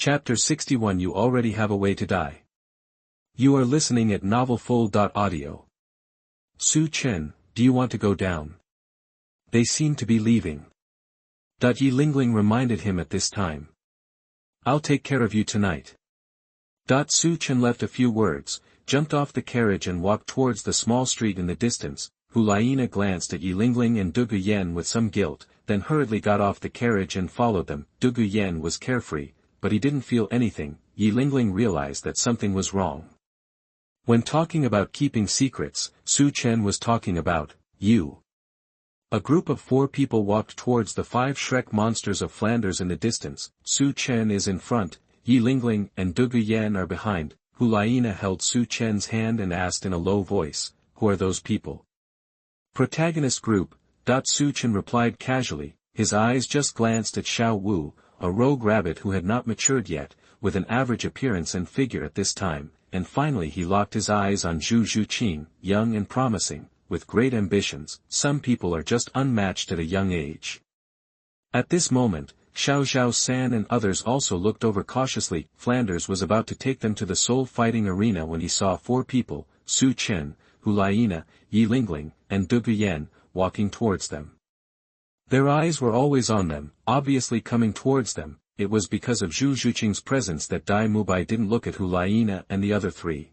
Chapter 61 You already have a way to die. You are listening at novelfull.audio. Su Chen, do you want to go down? They seem to be leaving. Yi Lingling reminded him at this time. I'll take care of you tonight. Su Chen left a few words, jumped off the carriage and walked towards the small street in the distance. Liena glanced at Yi Lingling and Du Guyan with some guilt, then hurriedly got off the carriage and followed them. Du Guyan was carefree, but he didn't feel anything. Yi Lingling realized that something was wrong. When talking about keeping secrets, Su Chen was talking about you. A group of 4 people walked towards the 5 Shrek monsters of Flanders in the distance. Su Chen is in front, Yi Lingling and Du Guyan are behind. Liena held Su Chen's hand and asked in a low voice, "Who are those people?" Protagonist group. Su Chen replied casually, his eyes just glanced at Xiao Wu, a rogue rabbit who had not matured yet, with an average appearance and figure at this time, and finally he locked his eyes on Zhu Zhuqing, young and promising, with great ambitions. Some people are just unmatched at a young age. At this moment, Xiao San and others also looked over cautiously. Flanders was about to take them to the soul fighting arena when he saw 4 people, Su Chen, Liena, Yi Lingling, and Du Guyan, walking towards them. Their eyes were always on them, obviously coming towards them. It was because of Zhu Zhuqing's presence that Dai Mubai didn't look at Liena and the other 3.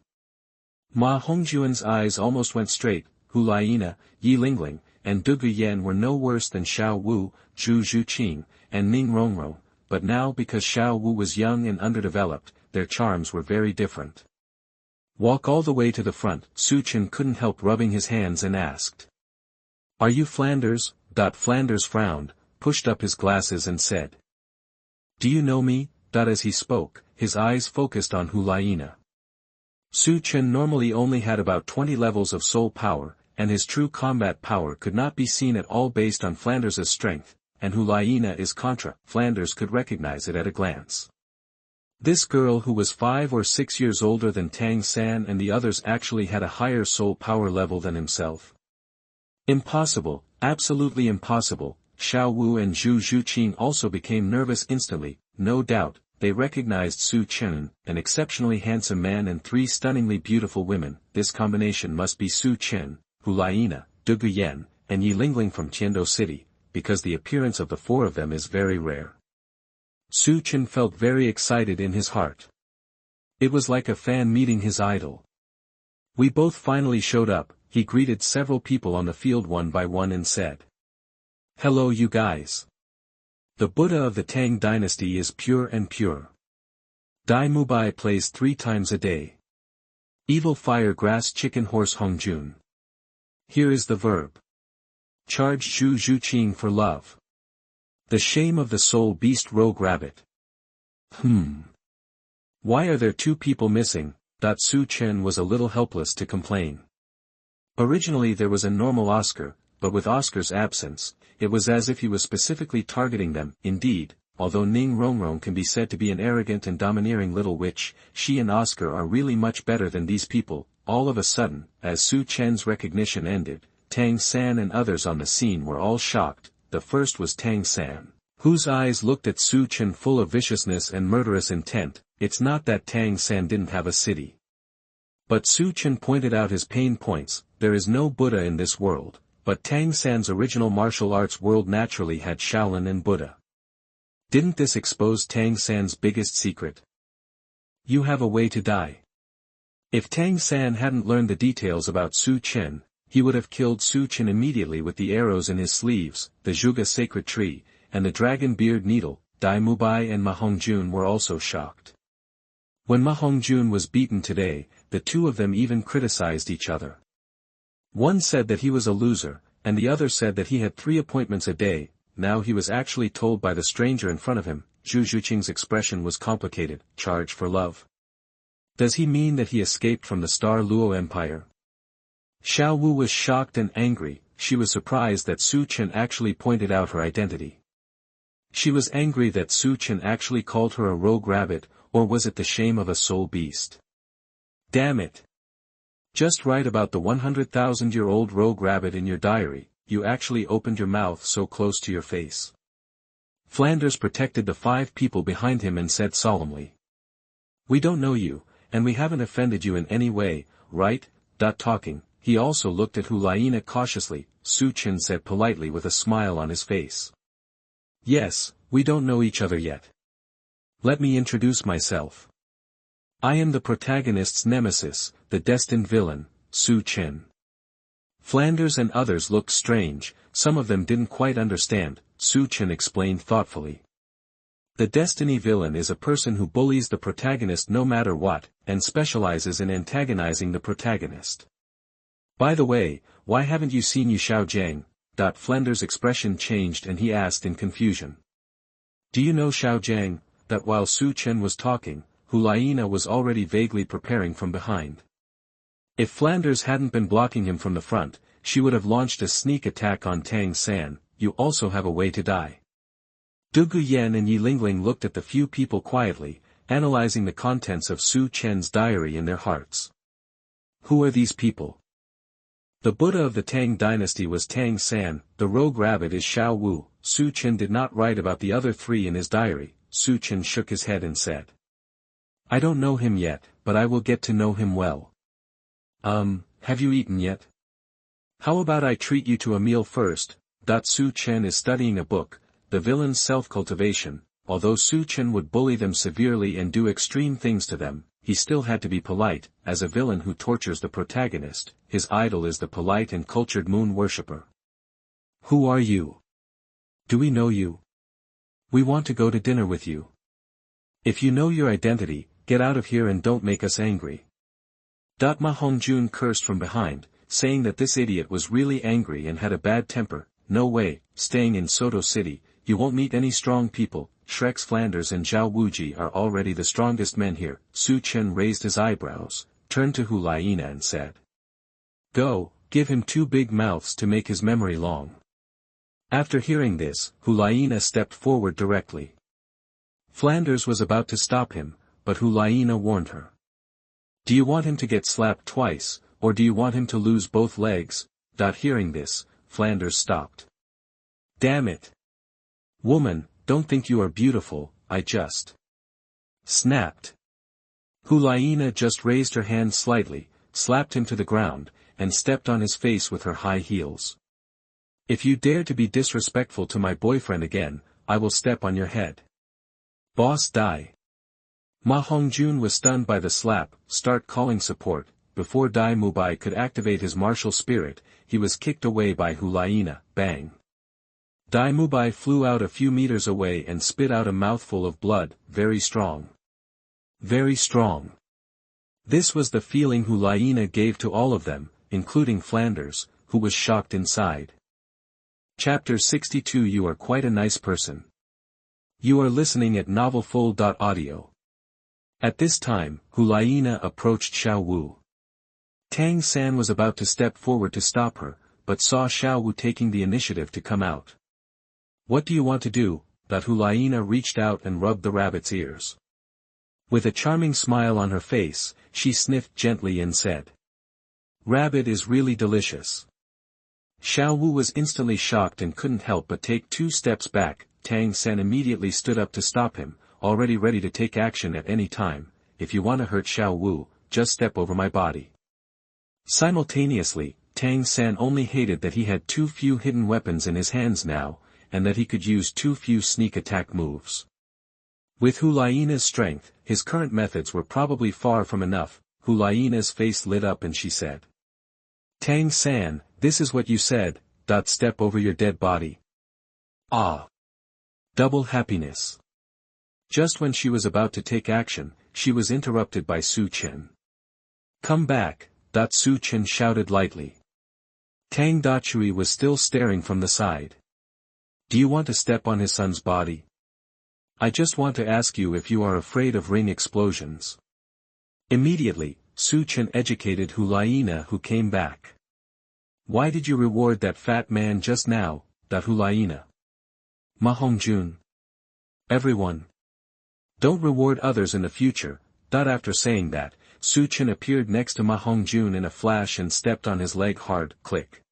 Ma Hongjuan's eyes almost went straight. Liena, Yi Lingling, and Du Guyan were no worse than Xiao Wu, Zhu Zhuqing, and Ning Rongrong, but now because Xiao Wu was young and underdeveloped, their charms were very different. Walk all the way to the front. Su Chen couldn't help rubbing his hands and asked. Are you Flanders? Flanders frowned, pushed up his glasses and said. Do you know me? As he spoke, his eyes focused on Liena. Su Chen normally only had about 20 levels of soul power, and his true combat power could not be seen at all based on Flanders' strength, and Liena is contra. Flanders could recognize it at a glance. This girl who was 5 or 6 years older than Tang San and the others actually had a higher soul power level than himself. Impossible, absolutely impossible. Xiao Wu and Zhu Zhuqing also became nervous instantly. No doubt, they recognized Su Chen, an exceptionally handsome man and 3 stunningly beautiful women. This combination must be Su Chen, Liena, Du Guyan, and Yi Lingling from Tiando City, because the appearance of the 4 of them is very rare. Su Chen felt very excited in his heart. It was like a fan meeting his idol. We both finally showed up. He greeted several people on the field one by one and said. Hello you guys. The Buddha of the Tang dynasty is pure and pure. Dai Mubai plays 3 times a day. Evil fire grass chicken horse Hongjun. Here is the verb. Charge Zhu Zhuqing for love. The shame of the soul beast rogue rabbit. Why are there 2 people missing? Su Chen was a little helpless to complain. Originally there was a normal Oscar, but with Oscar's absence, it was as if he was specifically targeting them. Indeed, although Ning Rongrong can be said to be an arrogant and domineering little witch, she and Oscar are really much better than these people. All of a sudden, as Su Chen's recognition ended, Tang San and others on the scene were all shocked. The first was Tang San, whose eyes looked at Su Chen full of viciousness and murderous intent. It's not that Tang San didn't have a city. But Su Chen pointed out his pain points. There is no Buddha in this world, but Tang San's original martial arts world naturally had Shaolin and Buddha. Didn't this expose Tang San's biggest secret? You have a way to die. If Tang San hadn't learned the details about Su Chen, he would have killed Su Chen immediately with the arrows in his sleeves, the Zhuge sacred tree, and the dragon beard needle. Dai Mubai and Ma Hongjun were also shocked. When Ma Hongjun was beaten today, the 2 of them even criticized each other. One said that he was a loser, and the other said that he had 3 appointments a day. Now he was actually told by the stranger in front of him. Zhu Zhuqing's expression was complicated. Charge for love. Does he mean that he escaped from the Star Luo Empire? Xiao Wu was shocked and angry. She was surprised that Su Chen actually pointed out her identity. She was angry that Su Chen actually called her a rogue rabbit, or was it the shame of a soul beast? Damn it. Just write about the 100,000-year-old rogue rabbit in your diary. You actually opened your mouth so close to your face. Flanders protected the 5 people behind him and said solemnly. We don't know you, and we haven't offended you in any way, right? Talking, he also looked at Liena cautiously. Su Chen said politely with a smile on his face. Yes, we don't know each other yet. Let me introduce myself. I am the protagonist's nemesis, the destined villain, Su Chen. Flanders and others looked strange, some of them didn't quite understand. Su Chen explained thoughtfully. The destiny villain is a person who bullies the protagonist no matter what, and specializes in antagonizing the protagonist. By the way, why haven't you seen Yu Xiaogang? Flanders' expression changed and he asked in confusion. Do you know Xiaogang? That while Su Chen was talking, Liena was already vaguely preparing from behind. If Flanders hadn't been blocking him from the front, she would have launched a sneak attack on Tang San. You also have a way to die. Du Guyan and Yi Lingling looked at the few people quietly, analyzing the contents of Su Chen's diary in their hearts. Who are these people? The Buddha of the Tang dynasty was Tang San, the rogue rabbit is Xiao Wu. Su Chen did not write about the other 3 in his diary. Su Chen shook his head and said. I don't know him yet, but I will get to know him well. Have you eaten yet? How about I treat you to a meal first? Su Chen is studying a book, The Villain's Self-Cultivation. Although Su Chen would bully them severely and do extreme things to them, he still had to be polite. As a villain who tortures the protagonist, his idol is the polite and cultured moon worshipper. Who are you? Do we know you? We want to go to dinner with you. If you know your identity, get out of here and don't make us angry. Ma Hongjun cursed from behind, saying that this idiot was really angry and had a bad temper. No way, staying in Soto City, you won't meet any strong people. Shrek's Flanders and Zhao Wuji are already the strongest men here. Su Chen raised his eyebrows, turned to Liena and said. Go, give him 2 big mouths to make his memory long. After hearing this, Liena stepped forward directly. Flanders was about to stop him, but Liena warned her. Do you want him to get slapped twice, or do you want him to lose both legs? Hearing this, Flanders stopped. Damn it. Woman, don't think you are beautiful, I just snapped. Liena just raised her hand slightly, slapped him to the ground, and stepped on his face with her high heels. If you dare to be disrespectful to my boyfriend again, I will step on your head. Boss die. Ma Hongjun was stunned by the slap. Start calling support. Before Dai Mubai could activate his martial spirit, he was kicked away by Liena. Bang. Dai Mubai flew out a few meters away and spit out a mouthful of blood. Very strong. Very strong. This was the feeling Liena gave to all of them, including Flanders, who was shocked inside. Chapter 62 You are quite a nice person. You are listening at novelfull.audio. At this time, Liena approached Xiao Wu. Tang San was about to step forward to stop her, but saw Xiao Wu taking the initiative to come out. What do you want to do? Liena reached out and rubbed the rabbit's ears. With a charming smile on her face, she sniffed gently and said. Rabbit is really delicious. Xiao Wu was instantly shocked and couldn't help but take 2 steps back. Tang San immediately stood up to stop him, already ready to take action at any time. If you want to hurt Xiao Wu, just step over my body. Simultaneously, Tang San only hated that he had too few hidden weapons in his hands now, and that he could use too few sneak attack moves. With Liena's strength, his current methods were probably far from enough. Liena's face lit up and she said. Tang San, this is what you said. Step over your dead body. Ah. Double happiness. Just when she was about to take action, she was interrupted by Su Chen. Come back. Su Chen shouted lightly. Tang Dachui was still staring from the side. Do you want to step on his son's body? I just want to ask you if you are afraid of ring explosions. Immediately, Su Chen educated Liena who came back. Why did you reward that fat man just now? Liena. Ma Hongjun. Everyone. Don't reward others in the future. After saying that, Su Chen appeared next to Ma Hongjun in a flash and stepped on his leg hard. Click.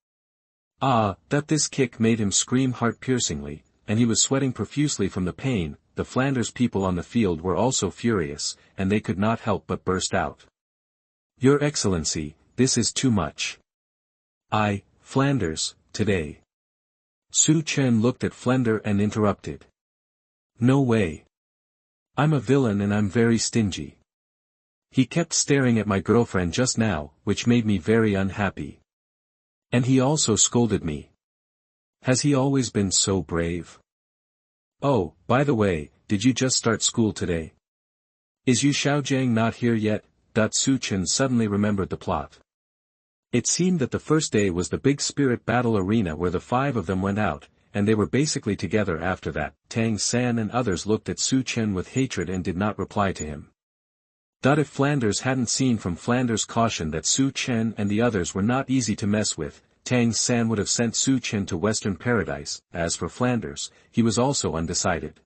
This kick made him scream heart-piercingly. and he was sweating profusely from the pain. The Flanders people on the field were also furious, and they could not help but burst out. Your Excellency, this is too much. Flanders, today. Su Chen looked at Flender and interrupted. No way. I'm a villain and I'm very stingy. He kept staring at my girlfriend just now, which made me very unhappy. And he also scolded me. Has he always been so brave? Oh, by the way, did you just start school today? Is Yu Xiaogang not here yet? Su Chen suddenly remembered the plot. It seemed that the first day was the big spirit battle arena where the 5 of them went out, and they were basically together after that. Tang San and others looked at Su Chen with hatred and did not reply to him. If Flanders hadn't seen from Flanders' caution that Su Chen and the others were not easy to mess with, Tang San would have sent Su Chen to Western Paradise. As for Flanders, he was also undecided.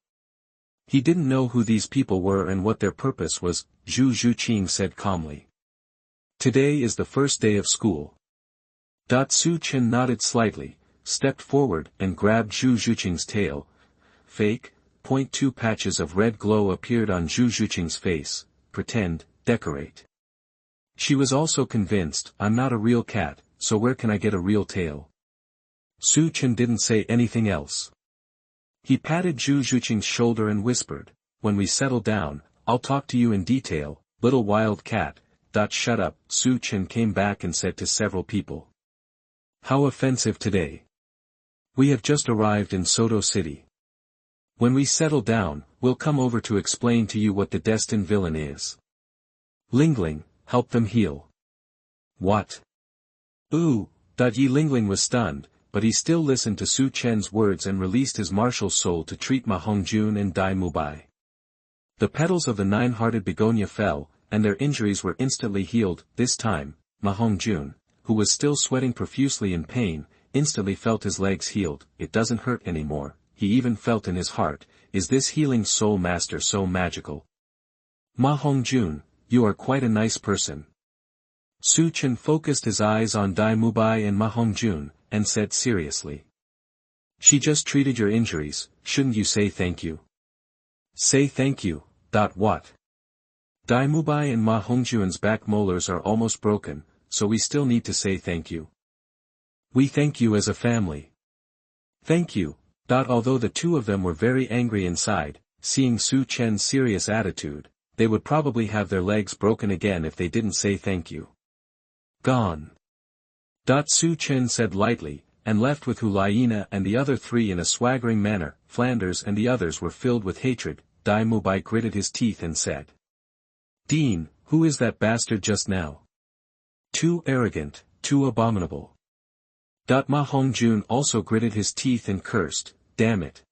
He didn't know who these people were and what their purpose was. Zhu Zhuqing said calmly. Today is the first day of school. Su Chen nodded slightly, stepped forward and grabbed Zhu Zhuqing's tail. Fake. 2 patches of red glow appeared on Zhu Zhuqing's face. Pretend, decorate. She was also convinced, I'm not a real cat, so where can I get a real tail? Su Chen didn't say anything else. He patted Zhu Zhuqing's shoulder and whispered, when we settle down, I'll talk to you in detail, little wild cat. Shut up. Su Chen came back and said to several people. How offensive today. We have just arrived in Soto City. When we settle down, we'll come over to explain to you what the destined villain is. Lingling, help them heal. What? Yi Lingling was stunned, but he still listened to Su Chen's words and released his martial soul to treat Ma Hongjun and Dai Mubai. The petals of the 9-hearted begonia fell, and their injuries were instantly healed. This time, Ma Hongjun, who was still sweating profusely in pain, instantly felt his legs healed. It doesn't hurt anymore. He even felt in his heart, is this healing soul master so magical? Ma Hongjun, you are quite a nice person. Su Chen focused his eyes on Dai Mubai and Ma Hongjun, and said seriously. She just treated your injuries, shouldn't you say thank you? Say thank you. What? Dai Mubai and Ma Hongjun's back molars are almost broken, so we still need to say thank you. We thank you as a family. Thank you. Although the 2 of them were very angry inside, seeing Su Chen's serious attitude, they would probably have their legs broken again if they didn't say thank you. Gone. Su Chen said lightly, and left with Liena and the other 3 in a swaggering manner. Flanders and the others were filled with hatred. Dai Mubai gritted his teeth and said. Dean, who is that bastard just now? Too arrogant, too abominable. Ma Hongjun also gritted his teeth and cursed, damn it.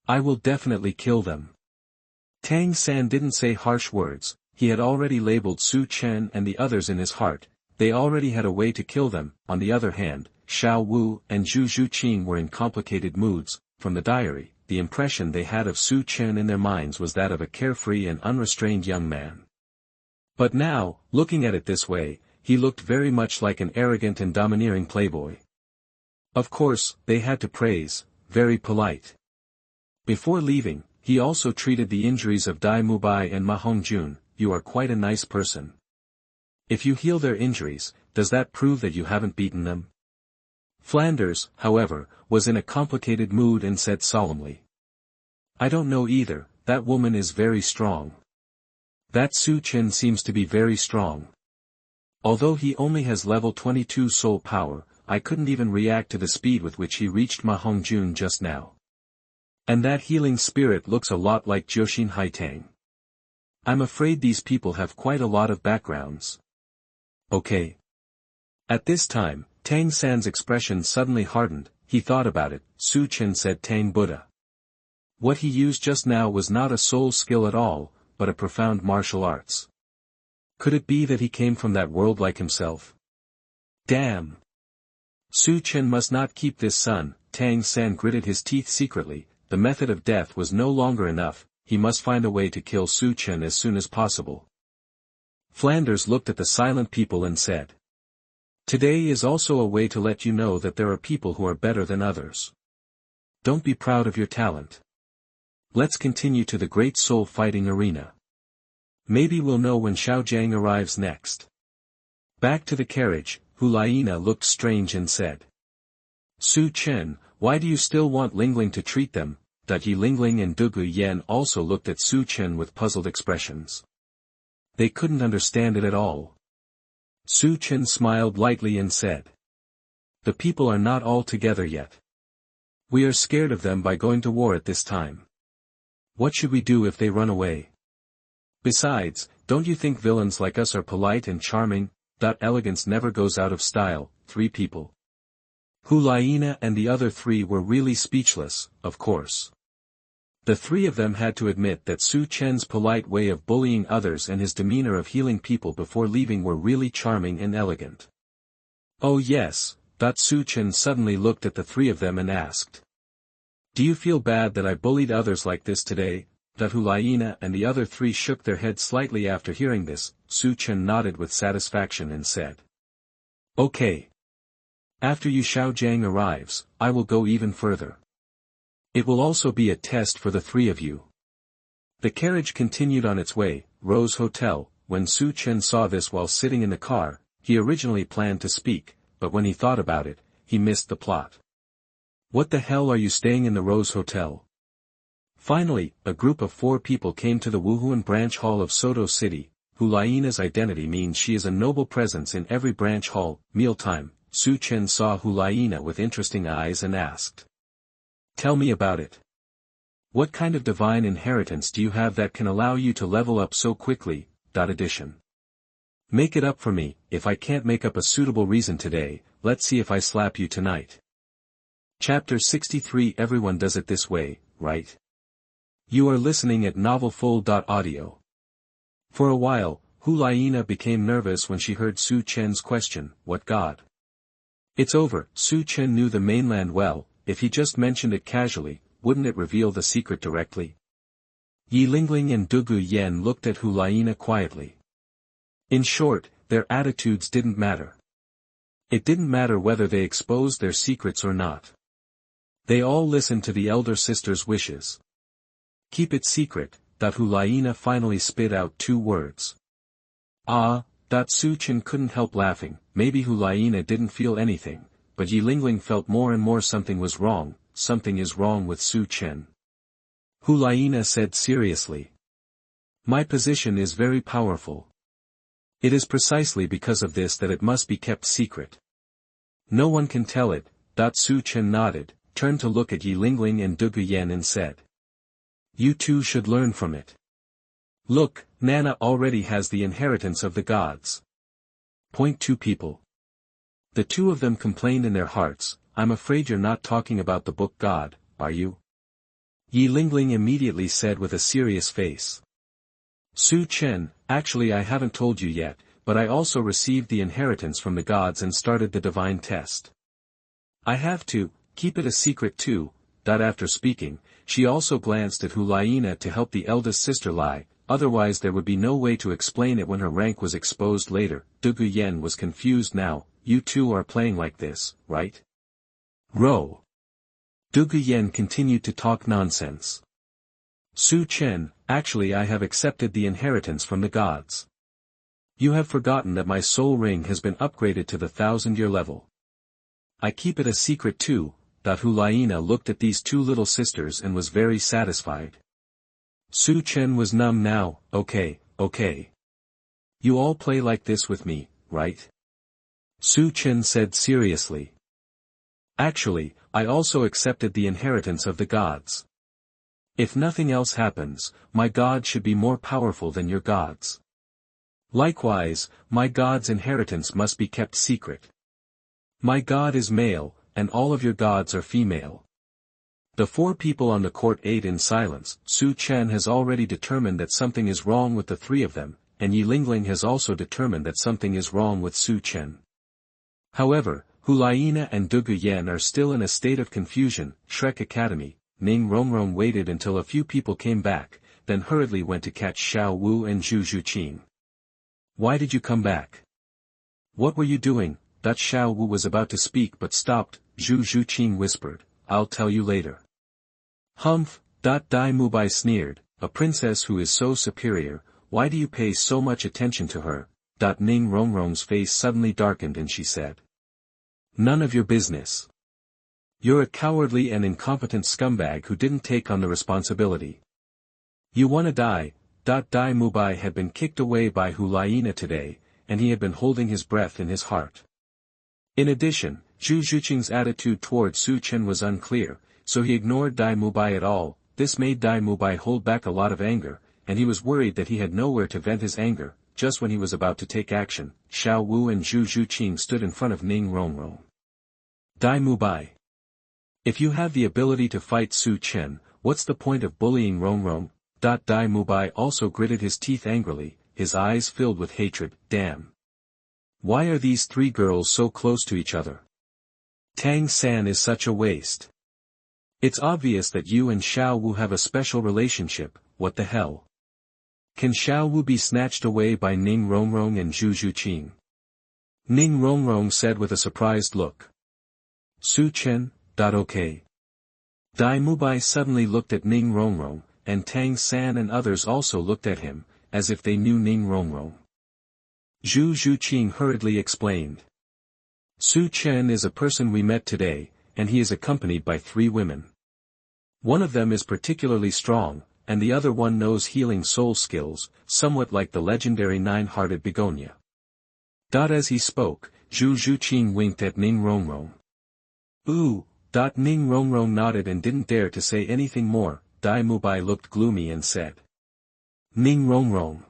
I will definitely kill them. Tang San didn't say harsh words, he had already labeled Su Chen and the others in his heart, they already had a way to kill them. On the other hand, Xiao Wu and Zhu Zhuqing were in complicated moods. From the diary, the impression they had of Su Chen in their minds was that of a carefree and unrestrained young man. But now, looking at it this way, he looked very much like an arrogant and domineering playboy. Of course, they had to praise, very polite. Before leaving, he also treated the injuries of Dai Mubai and Ma Hongjun. You are quite a nice person. If you heal their injuries, does that prove that you haven't beaten them? Flanders, however, was in a complicated mood and said solemnly. I don't know either, that woman is very strong. That Su Chen seems to be very strong. Although he only has level 22 soul power, I couldn't even react to the speed with which he reached Ma Hongjun just now. And that healing spirit looks a lot like Jiuxin Haitang. I'm afraid these people have quite a lot of backgrounds. Okay. At this time, Tang San's expression suddenly hardened. He thought about it. Su Chen said Tang Buddha. What he used just now was not a soul skill at all, but a profound martial arts. Could it be that he came from that world like himself? Damn! Su Chen must not keep this son. Tang San gritted his teeth secretly. The method of death was no longer enough, he must find a way to kill Su Chen as soon as possible. Flanders looked at the silent people and said. Today is also a way to let you know that there are people who are better than others. Don't be proud of your talent. Let's continue to the great soul-fighting arena. Maybe we'll know when Xiaogang arrives next. Back to the carriage, Liena looked strange and said. Su Chen, why do you still want Lingling to treat them? Yi Lingling and Dugu Yan also looked at Su Chen with puzzled expressions. They couldn't understand it at all. Su Chen smiled lightly and said. The people are not all together yet. We are scared of them by going to war at this time. What should we do if they run away? Besides, don't you think villains like us are polite and charming? Elegance never goes out of style. 3 people. Liena and the other 3 were really speechless, of course. The 3 of them had to admit that Su Chen's polite way of bullying others and his demeanor of healing people before leaving were really charming and elegant. Oh yes. Su Chen suddenly looked at the 3 of them and asked. Do you feel bad that I bullied others like this today? Liena and the other 3 shook their heads slightly after hearing this. Su Chen nodded with satisfaction and said. Okay. After Yu Xiaogang arrives, I will go even further. It will also be a test for the 3 of you. The carriage continued on its way, Rose Hotel. When Su Chen saw this while sitting in the car, he originally planned to speak, but when he thought about it, he missed the plot. What the hell are you staying in the Rose Hotel? Finally, a group of 4 people came to the Wuhun branch hall of Soto City. Liena's identity means she is a noble presence in every branch hall. Mealtime, Su Chen saw Liena with interesting eyes and asked. Tell me about it. What kind of divine inheritance do you have that can allow you to level up so quickly? Addition. Make it up for me. If I can't make up a suitable reason today, let's see if I slap you tonight. Chapter 63. Everyone does it this way, right? You are listening at novelfull.audio. For a while, Liena became nervous when she heard Su Chen's question, what god? It's over. Su Chen knew the mainland well. If he just mentioned it casually, wouldn't it reveal the secret directly? Yi Lingling and Dugu Yan looked at Liena quietly. In short, their attitudes didn't matter. It didn't matter whether they exposed their secrets or not. They all listened to the elder sister's wishes. Keep it secret. Liena finally spit out 2 words. Ah. Su Chen couldn't help laughing. Maybe Liena didn't feel anything, but Yi Lingling felt more and more something was wrong. Something is wrong with Su Chen. Liena said seriously. My position is very powerful. It is precisely because of this that it must be kept secret. No one can tell it. Su Chen nodded, turned to look at Yi Lingling and Dugu Yan and said. You 2 should learn from it. Look, Nana already has the inheritance of the gods. Point 2 people. The 2 of them complained in their hearts, I'm afraid you're not talking about the book God, are you? Yi Lingling immediately said with a serious face. Su Chen, actually I haven't told you yet, but I also received the inheritance from the gods and started the divine test. I have to, keep it a secret too. After speaking, she also glanced at Liena to help the eldest sister lie, otherwise there would be no way to explain it when her rank was exposed later. Dugu Yan was confused now. You 2 are playing like this, right? Ro. Dugu Yan continued to talk nonsense. Su Chen, actually I have accepted the inheritance from the gods. You have forgotten that my soul ring has been upgraded to the 1000-year level. I keep it a secret too. Liena looked at these 2 little sisters and was very satisfied. Su Chen was numb now. Okay. You all play like this with me, right? Su Chen said seriously. Actually, I also accepted the inheritance of the gods. If nothing else happens, my god should be more powerful than your gods. Likewise, my god's inheritance must be kept secret. My god is male, and all of your gods are female. The 4 people on the court ate in silence. Su Chen has already determined that something is wrong with the 3 of them, and Yi Lingling has also determined that something is wrong with Su Chen. However, Liena and Dugu Yan are still in a state of confusion. Shrek Academy. Ning Rongrong waited until a few people came back, then hurriedly went to catch Xiao Wu and Zhu Zhuqing. Why did you come back? What were you doing? Xiao Wu was about to speak but stopped. Zhu Zhuqing whispered, I'll tell you later. Humph, Dai Mubai sneered, a princess who is so superior, why do you pay so much attention to her? Ning Rongrong's face suddenly darkened and she said. None of your business. You're a cowardly and incompetent scumbag who didn't take on the responsibility. You wanna die. Dai Mubai had been kicked away by Liena today, and he had been holding his breath in his heart. In addition, Zhu Zhuqing's attitude toward Su Chen was unclear, so he ignored Dai Mubai at all. This made Dai Mubai hold back a lot of anger, and he was worried that he had nowhere to vent his anger. Just when he was about to take action, Xiao Wu and Zhu Zhuqing stood in front of Ning Rongrong. Dai Mubai. If you have the ability to fight Su Chen, what's the point of bullying Rongrong? Dai Mubai also gritted his teeth angrily, his eyes filled with hatred. Damn. Why are these three girls so close to each other? Tang San is such a waste. It's obvious that you and Xiao Wu have a special relationship. What the hell? Can Xiao Wu be snatched away by Ning Rongrong and Zhu Zhuqing? Ning Rongrong said with a surprised look. Su Chen, okay. Dai Mubai suddenly looked at Ning Rongrong, and Tang San and others also looked at him, as if they knew Ning Rongrong. Zhu Zhuqing hurriedly explained. Su Chen is a person we met today, and he is accompanied by 3 women. One of them is particularly strong, and the other one knows healing soul skills, somewhat like the legendary 9-hearted begonia. As he spoke, Zhu Zhuqing winked at Ning Rongrong. Ooh. Ning Rongrong nodded and didn't dare to say anything more. Dai Mubai looked gloomy and said. Ning Rongrong.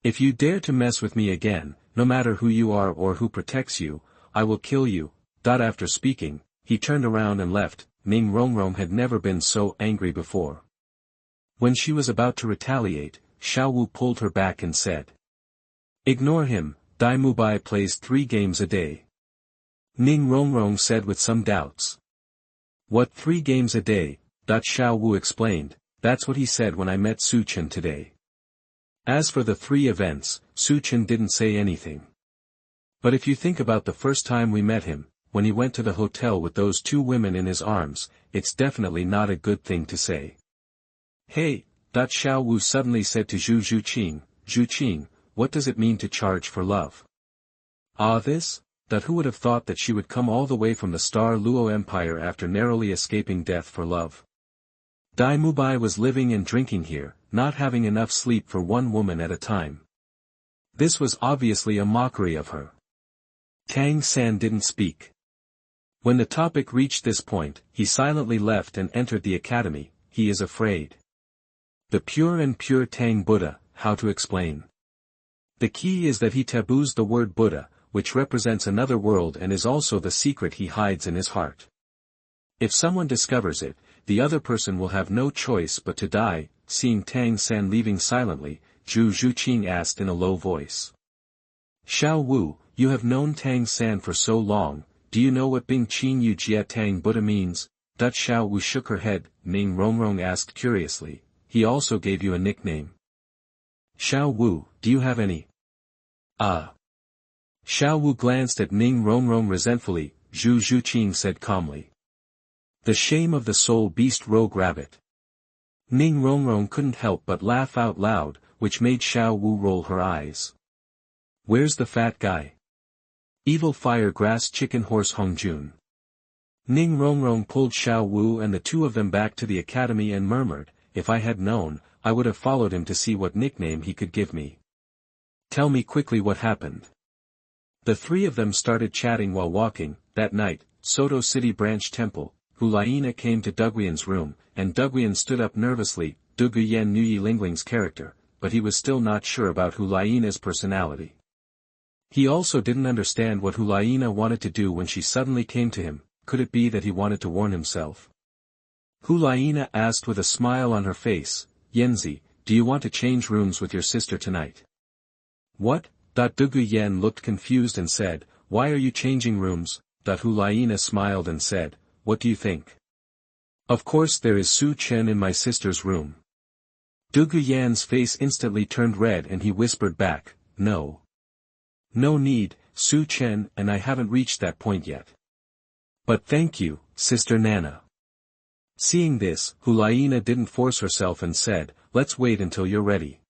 If you dare to mess with me again, no matter who you are or who protects you, I will kill you. After speaking, he turned around and left. Ning Rongrong had never been so angry before. When she was about to retaliate, Xiao Wu pulled her back and said. Ignore him. Dai Mubai plays 3 games a day. Ning Rongrong said with some doubts. What 3 games a day? Xiao Wu explained, that's what he said when I met Su Chen today. As for the 3 events, Su Chen didn't say anything. But if you think about the first time we met him, when he went to the hotel with those 2 women in his arms, it's definitely not a good thing to say. Hey, Xiao Wu suddenly said to Zhu Zhuqing, Zhuqing, what does it mean to charge for love? This? Who would have thought that she would come all the way from the Star Luo Empire after narrowly escaping death for love? Dai Mubai was living and drinking here, not having enough sleep for 1 woman at a time. This was obviously a mockery of her. Tang San didn't speak. When the topic reached this point, he silently left and entered the academy. He is afraid. The pure and pure Tang Buddha, how to explain? The key is that he taboos the word Buddha, which represents another world and is also the secret he hides in his heart. If someone discovers it, the other person will have no choice but to die. Seeing Tang San leaving silently, Zhu Zhuqing asked in a low voice. Xiao Wu, you have known Tang San for so long, do you know what Bing Qin Yu Jia Tang Buddha means? Xiao Wu shook her head. Ning Rongrong asked curiously, he also gave you a nickname? Xiao Wu, do you have any? Xiao Wu glanced at Ning Rongrong resentfully. Zhu Zhuqing said calmly. The shame of the soul beast rogue rabbit. Ning Rongrong couldn't help but laugh out loud, which made Xiao Wu roll her eyes. Where's the fat guy? Evil fire grass chicken horse Hongjun. Ning Rongrong pulled Xiao Wu and the 2 of them back to the academy and murmured, if I had known, I would have followed him to see what nickname he could give me. Tell me quickly what happened. The 3 of them started chatting while walking. That night, Soto City Branch Temple, Liena came to Duguian's room, and Duguian stood up nervously. Duguian knew Yi Lingling's character, but he was still not sure about Liena's personality. He also didn't understand what Liena wanted to do when she suddenly came to him. Could it be that he wanted to warn himself? Liena asked with a smile on her face, Yanzi, do you want to change rooms with your sister tonight? What? Duguian looked confused and said, why are you changing rooms? Liena smiled and said, what do you think? Of course there is Su Chen in my sister's room. Duguian's face instantly turned red and he whispered back, no. No need, Su Chen and I haven't reached that point yet. But thank you, Sister Nana. Seeing this, Liena didn't force herself and said, let's wait until you're ready.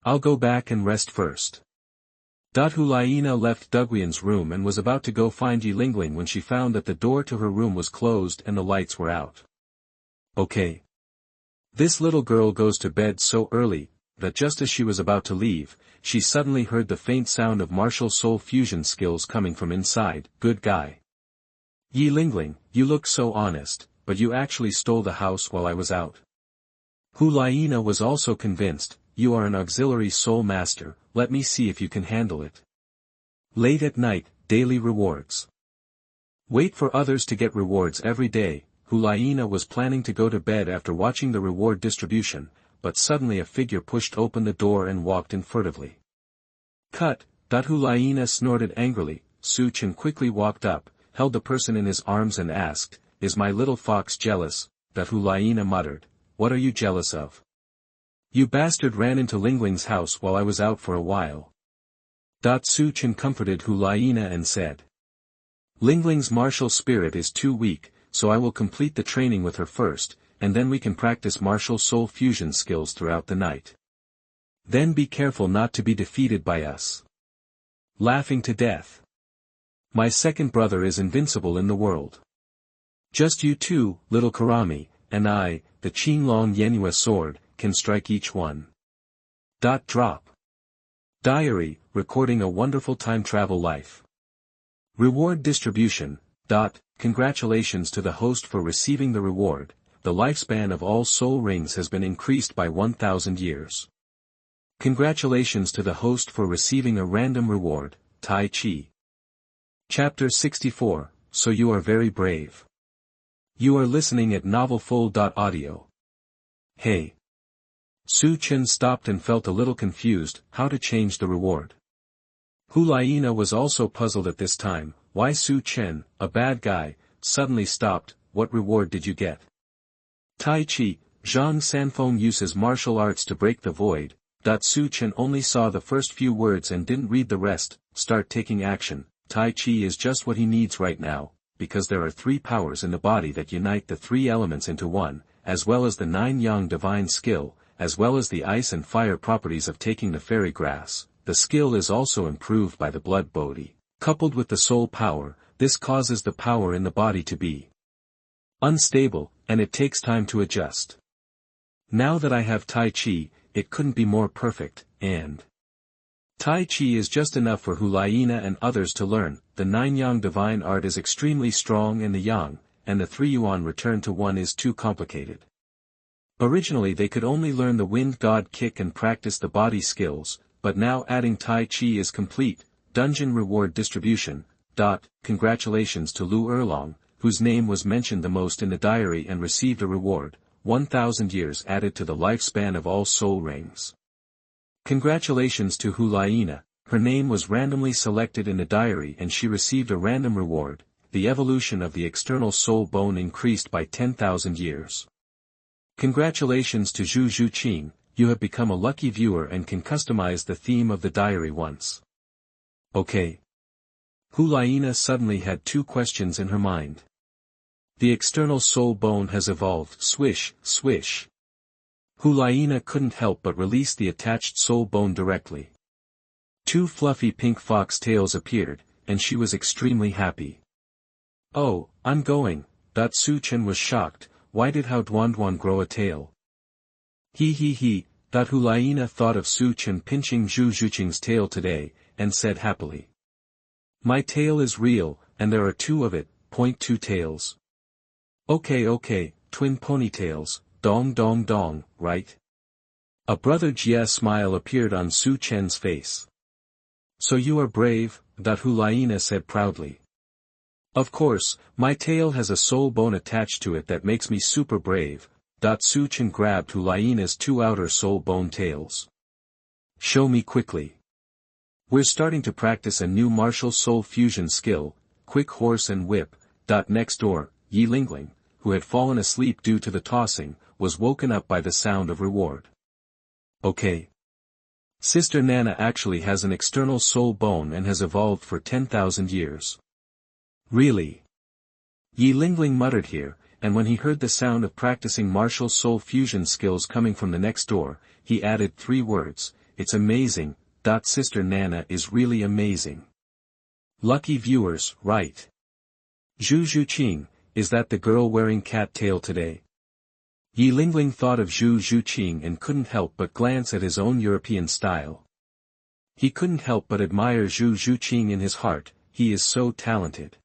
I'll go back and rest first. Liena left Duguian's room and was about to go find Yilingling when she found that the door to her room was closed and the lights were out. Okay. This little girl goes to bed so early, that just as she was about to leave, she suddenly heard the faint sound of martial soul fusion skills coming from inside. Good guy. Yilingling, you look so honest, but you actually stole the house while I was out. Liena was also convinced, you are an auxiliary soul master, let me see if you can handle it. Late at night, daily rewards. Wait for others to get rewards every day. Liena was planning to go to bed after watching the reward distribution, but suddenly a figure pushed open the door and walked in furtively. Cut! Liena snorted angrily. Chen quickly walked up, held the person in his arms and asked, is my little fox jealous? Liena muttered, what are you jealous of? You bastard ran into Lingling's house while I was out for a while. Chen comforted Liena and said. Lingling's martial spirit is too weak, so I will complete the training with her first, and then we can practice martial soul fusion skills throughout the night. Then be careful not to be defeated by us. Laughing to death. My second brother is invincible in the world. Just you two, little Karami, and I, the Qinglong Yenhua sword, can strike each one. Drop. Diary, recording a wonderful time travel life. Reward distribution. Congratulations to the host for receiving the reward. The lifespan of all soul rings has been increased by 1,000 years. Congratulations to the host for receiving a random reward, Tai Chi. Chapter 64, So You Are Very Brave. You are listening at novelfull.audio. Hey. Chen stopped and felt a little confused, how to change the reward. Liena was also puzzled at this time, why Chen, a bad guy, suddenly stopped. What reward did you get? Tai Chi, Zhang Sanfeng uses martial arts to break the void. Chen only saw the first few words and didn't read the rest. Start taking action. Tai Chi is just what he needs right now, because there are 3 powers in the body that unite the 3 elements into one, as well as the 9 yang divine skill, as well as the ice and fire properties of taking the fairy grass. The skill is also improved by the blood bodhi. Coupled with the soul power, this causes the power in the body to be unstable, and it takes time to adjust. Now that I have Tai Chi, it couldn't be more perfect, and Tai Chi is just enough for Liena and others to learn. The 9 yang divine art is extremely strong and the yang, and the 3 yuan return to 1 is too complicated. Originally they could only learn the wind god kick and practice the body skills, but now adding Tai Chi is complete. Dungeon reward distribution. Congratulations to Lu Erlong, whose name was mentioned the most in the diary and received a reward, 1,000 years added to the lifespan of all soul rings. Congratulations to Liena, her name was randomly selected in the diary and she received a random reward, the evolution of the external soul bone increased by 10,000 years. Congratulations to Zhu Zhuqing, you have become a lucky viewer and can customize the theme of the diary once. Okay. Liena suddenly had 2 questions in her mind. The external soul bone has evolved. Swish, swish. Liena couldn't help but release the attached soul bone directly. 2 fluffy pink fox tails appeared, and she was extremely happy. Oh, I'm going. Chen was shocked. Why did Hao Duan grow a tail? He. Liena thought of Chen pinching Zhu Zhuqing's tail today, and said happily. My tail is real, and there are 2 of it. 2 tails. Okay, twin ponytails, dong, right? A brother Jia smile appeared on Chen's face. So you are brave, Liena said proudly. Of course, my tail has a soul bone attached to it that makes me super brave. Chen grabbed Liena's 2 outer soul bone tails. Show me quickly. We're starting to practice a new martial soul fusion skill, quick horse and whip. Next door, Yilingling, who had fallen asleep due to the tossing, was woken up by the sound of reward. Okay. Sister Nana actually has an external soul bone and has evolved for 10,000 years. Really? Yilingling muttered here, and when he heard the sound of practicing martial soul fusion skills coming from the next door, he added 3 words, "It's amazing, Sister Nana is really amazing." Lucky viewers, right? Zhu Zhuqing, is that the girl wearing cat tail today? Yi Lingling thought of Zhu Zhuqing and couldn't help but glance at his own European style. He couldn't help but admire Zhu Zhuqing in his heart, he is so talented.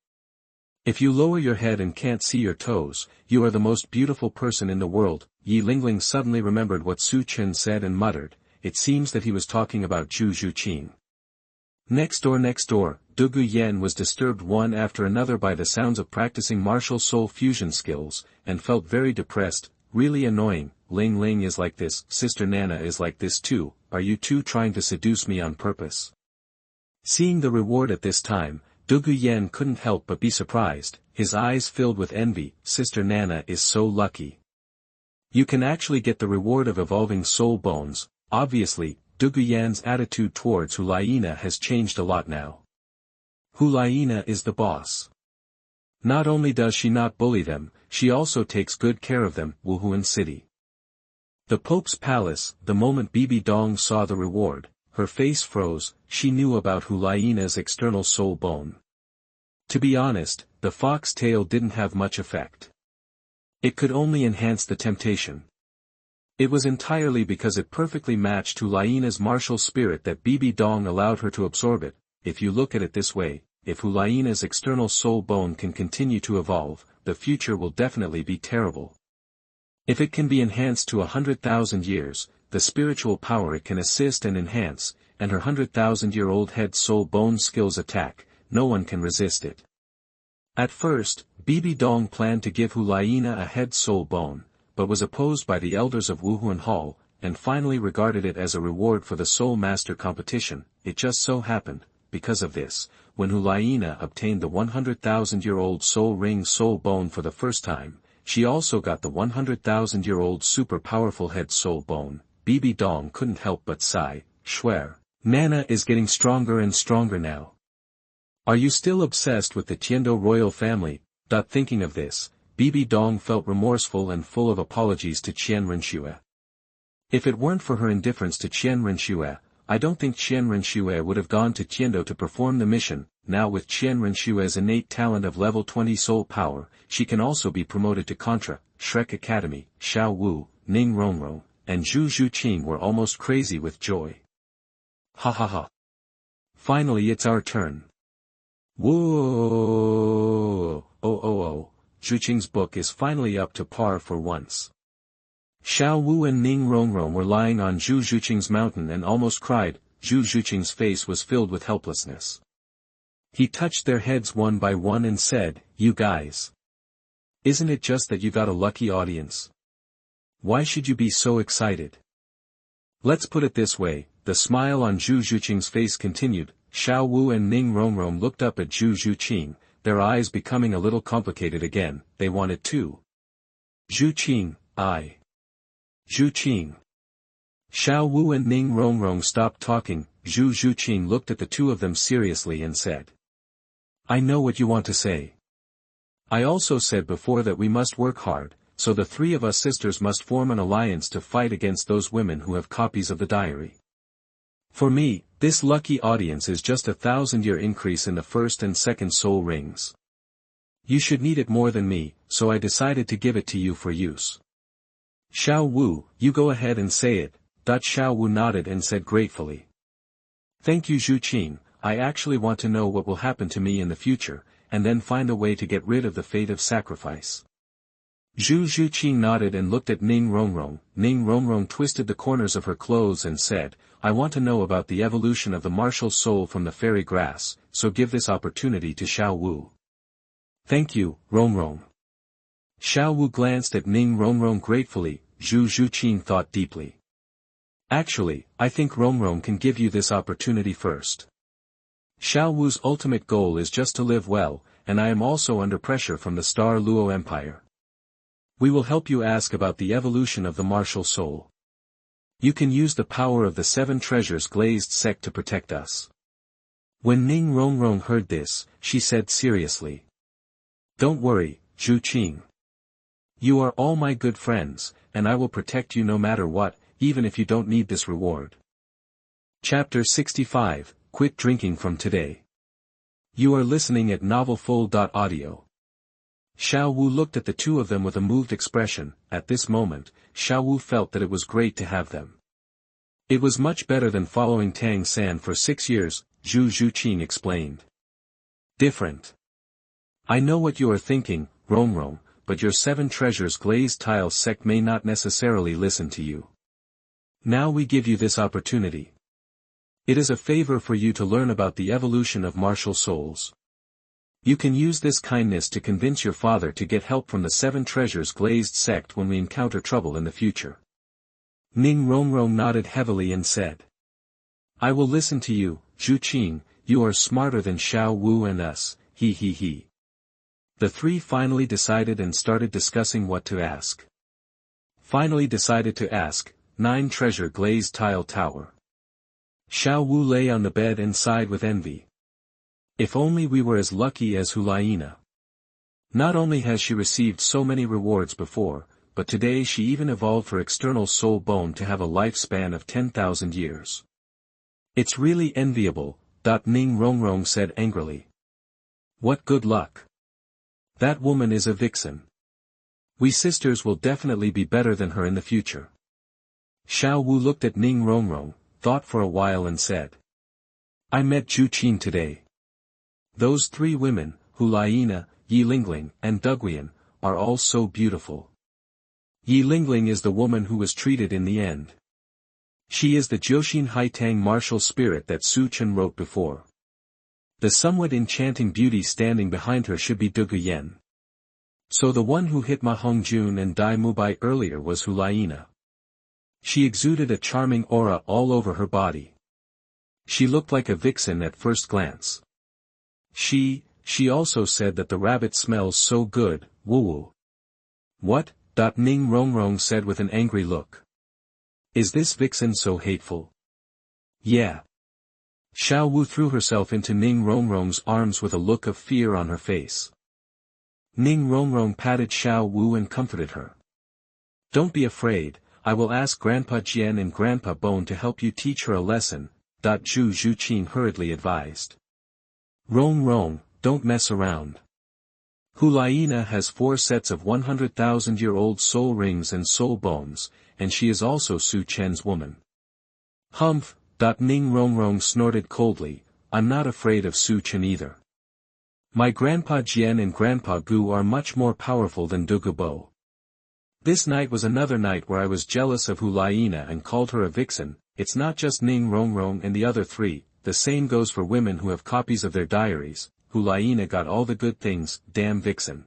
If you lower your head and can't see your toes, you are the most beautiful person in the world. Yi Lingling suddenly remembered what Su Chen said and muttered, it seems that he was talking about Zhu Zhuqing. Next door, Dugu Yan was disturbed one after another by the sounds of practicing martial soul fusion skills, and felt very depressed. Really annoying. Ling Ling is like this, Sister Nana is like this too, are you two trying to seduce me on purpose? Seeing the reward at this time, Dugu Yan couldn't help but be surprised, his eyes filled with envy, Sister Nana is so lucky. You can actually get the reward of evolving soul bones. Obviously, Dugu Yan's attitude towards Liena has changed a lot now. Liena is the boss. Not only does she not bully them, she also takes good care of them. Wuhun City. The Pope's palace. The moment Bibi Dong saw the reward, her face froze. She knew about Liena's external soul bone. To be honest, the fox tail didn't have much effect. It could only enhance the temptation. It was entirely because it perfectly matched Liena's martial spirit that Bibi Dong allowed her to absorb it. If you look at it this way, if Liena's external soul bone can continue to evolve, the future will definitely be terrible. If it can be enhanced to 100,000 years, the spiritual power it can assist and enhance, and her 100,000-year-old head soul bone skills attack, no one can resist it. At first, Bibi Dong planned to give Liena a head soul bone, but was opposed by the elders of Wuhun Hall, and finally regarded it as a reward for the Soul Master competition. It just so happened, because of this, when Liena obtained the 100,000-year-old soul ring soul bone for the first time, she also got the 100,000-year-old super powerful head soul bone. Bibi Dong couldn't help but sigh, Schwer, Nana is getting stronger and stronger now. Are you still obsessed with the Tiando royal family? Thinking of this, Bibi Dong felt remorseful and full of apologies to Qian Renxue. If it weren't for her indifference to Qian Renxue, I don't think Qian Renxue would have gone to Tiando to perform the mission. Now with Qian Renxue's innate talent of level 20 soul power, she can also be promoted to Contra, Shrek Academy. Xiao Wu, Ning Rongrong, and Zhu Zhuqing were almost crazy with joy. Ha ha ha. Finally it's our turn. Whoa! Oh. Zhuqing's book is finally up to par for once. Xiao Wu and Ning Rongrong were lying on Zhu Zhuqing's mountain and almost cried. Zhu Zhuqing's face was filled with helplessness. He touched their heads one by one and said, you guys. Isn't it just that you got a lucky audience? Why should you be so excited? Let's put it this way, the smile on Zhu Zhuqing's face continued. Xiao Wu and Ning Rongrong looked up at Zhu Zhuqing, their eyes becoming a little complicated again. They wanted to. Zhuqing, Zhuqing. Xiao Wu and Ning Rongrong stopped talking. Zhu Zhuqing looked at the two of them seriously and said, I know what you want to say. I also said before that we must work hard, so the 3 of us sisters must form an alliance to fight against those women who have copies of the diary. For me, this lucky audience is just 1,000-year increase in the first and second soul rings. You should need it more than me, so I decided to give it to you for use. Xiao Wu, you go ahead and say it. Xiao Wu nodded and said gratefully. Thank you Zhuqing, I actually want to know what will happen to me in the future, and then find a way to get rid of the fate of sacrifice. Zhu Zhuqing nodded and looked at Ning Rongrong. Ning Rongrong twisted the corners of her clothes and said, I want to know about the evolution of the martial soul from the fairy grass, so give this opportunity to Xiao Wu. Thank you, Rongrong. Xiao Wu glanced at Ning Rongrong gratefully. Zhu Zhuqing thought deeply. Actually, I think Rongrong can give you this opportunity first. Xiao Wu's ultimate goal is just to live well, and I am also under pressure from the Star Luo Empire. We will help you ask about the evolution of the martial soul. You can use the power of the 7 treasures glazed sect to protect us. When Ning Rongrong heard this, she said seriously. Don't worry, Zhuqing. You are all my good friends, and I will protect you no matter what, even if you don't need this reward. Chapter 65, Quit Drinking from Today. You are listening at novelfull.audio. Xiao Wu looked at the two of them with a moved expression. At this moment, Xiao Wu felt that it was great to have them. It was much better than following Tang San for 6 years, Zhu Zhuqing explained. Different. I know what you are thinking, Rongrong, but your 7 treasures glazed tile sect may not necessarily listen to you. Now we give you this opportunity. It is a favor for you to learn about the evolution of martial souls. You can use this kindness to convince your father to get help from the 7 treasures glazed sect when we encounter trouble in the future. Ning Rongrong nodded heavily and said. I will listen to you, Zhuqing, you are smarter than Xiao Wu and us, he. The 3 finally decided and started discussing what to ask. Finally decided to ask, 9 treasure glazed tile tower. Xiao Wu lay on the bed and sighed with envy. If only we were as lucky as Liena. Not only has she received so many rewards before, but today she even evolved her external soul bone to have a lifespan of 10,000 years. It's really enviable, Ning Rongrong said angrily. What good luck. That woman is a vixen. We sisters will definitely be better than her in the future. Xiao Wu looked at Ning Rongrong, thought for a while and said. I met Zhuqing today. Those 3 women, Liena, Yilingling, and Duguian, are all so beautiful. Yilingling is the woman who was treated in the end. She is the Jiuxin Haitang martial spirit that Su Chen wrote before. The somewhat enchanting beauty standing behind her should be Duguian. So the one who hit Ma Hongjun and Dai Mubai earlier was Liena. She exuded a charming aura all over her body. She looked like a vixen at first glance. She also said that the rabbit smells so good, woo-woo. What? Ning Rongrong said with an angry look. Is this vixen so hateful? Yeah. Xiao Wu threw herself into Ning Rongrong's arms with a look of fear on her face. Ning Rongrong patted Xiao Wu and comforted her. Don't be afraid, I will ask Grandpa Jian and Grandpa Bone to help you teach her a lesson, Zhu Zhuqing hurriedly advised. Rongrong, don't mess around. Liena has 4 sets of 100,000-year-old soul rings and soul bones, and she is also Su Chen's woman. Humph, Ning Rongrong snorted coldly, I'm not afraid of Su Chen either. My Grandpa Jian and Grandpa Gu are much more powerful than Dugu Bo. This night was another night where I was jealous of Liena and called her a vixen. It's not just Ning Rongrong and the other 3, the same goes for women who have copies of their diaries. Liena got all the good things, damn vixen.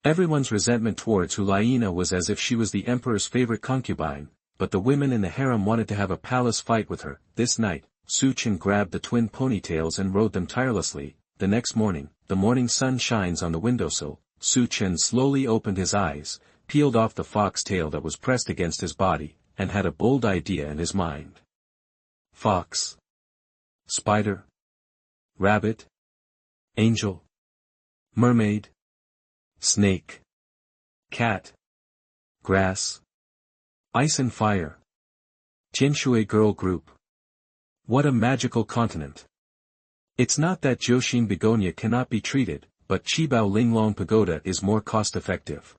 Everyone's resentment towards Liena was as if she was the emperor's favorite concubine, but the women in the harem wanted to have a palace fight with her. This night, Su Chen grabbed the twin ponytails and rode them tirelessly. The next morning, the morning sun shines on the windowsill. Su Chen slowly opened his eyes, peeled off the fox tail that was pressed against his body, and had a bold idea in his mind. Fox. Spider. Rabbit. Angel. Mermaid. Snake. Cat. Grass. Ice and fire. Renxue girl group. What a magical continent. It's not that Jiuxin begonia cannot be treated, but Qibao Linglong pagoda is more cost-effective.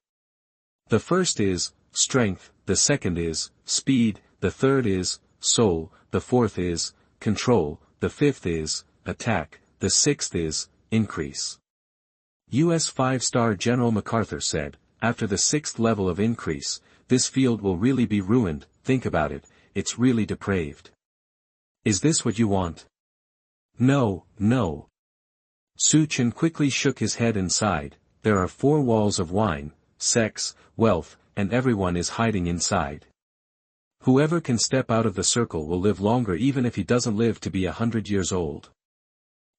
The first is strength, the second is speed, the third is soul, the fourth is control, the fifth is attack, the sixth is increase. U.S. 5-star General MacArthur said, after the 6th level of increase, this field will really be ruined. Think about it, it's really depraved. Is this what you want? No, no. Su Chen quickly shook his head and sighed. There are 4 walls of wine, sex, wealth, and everyone is hiding inside. Whoever can step out of the circle will live longer even if he doesn't live to be 100 years old.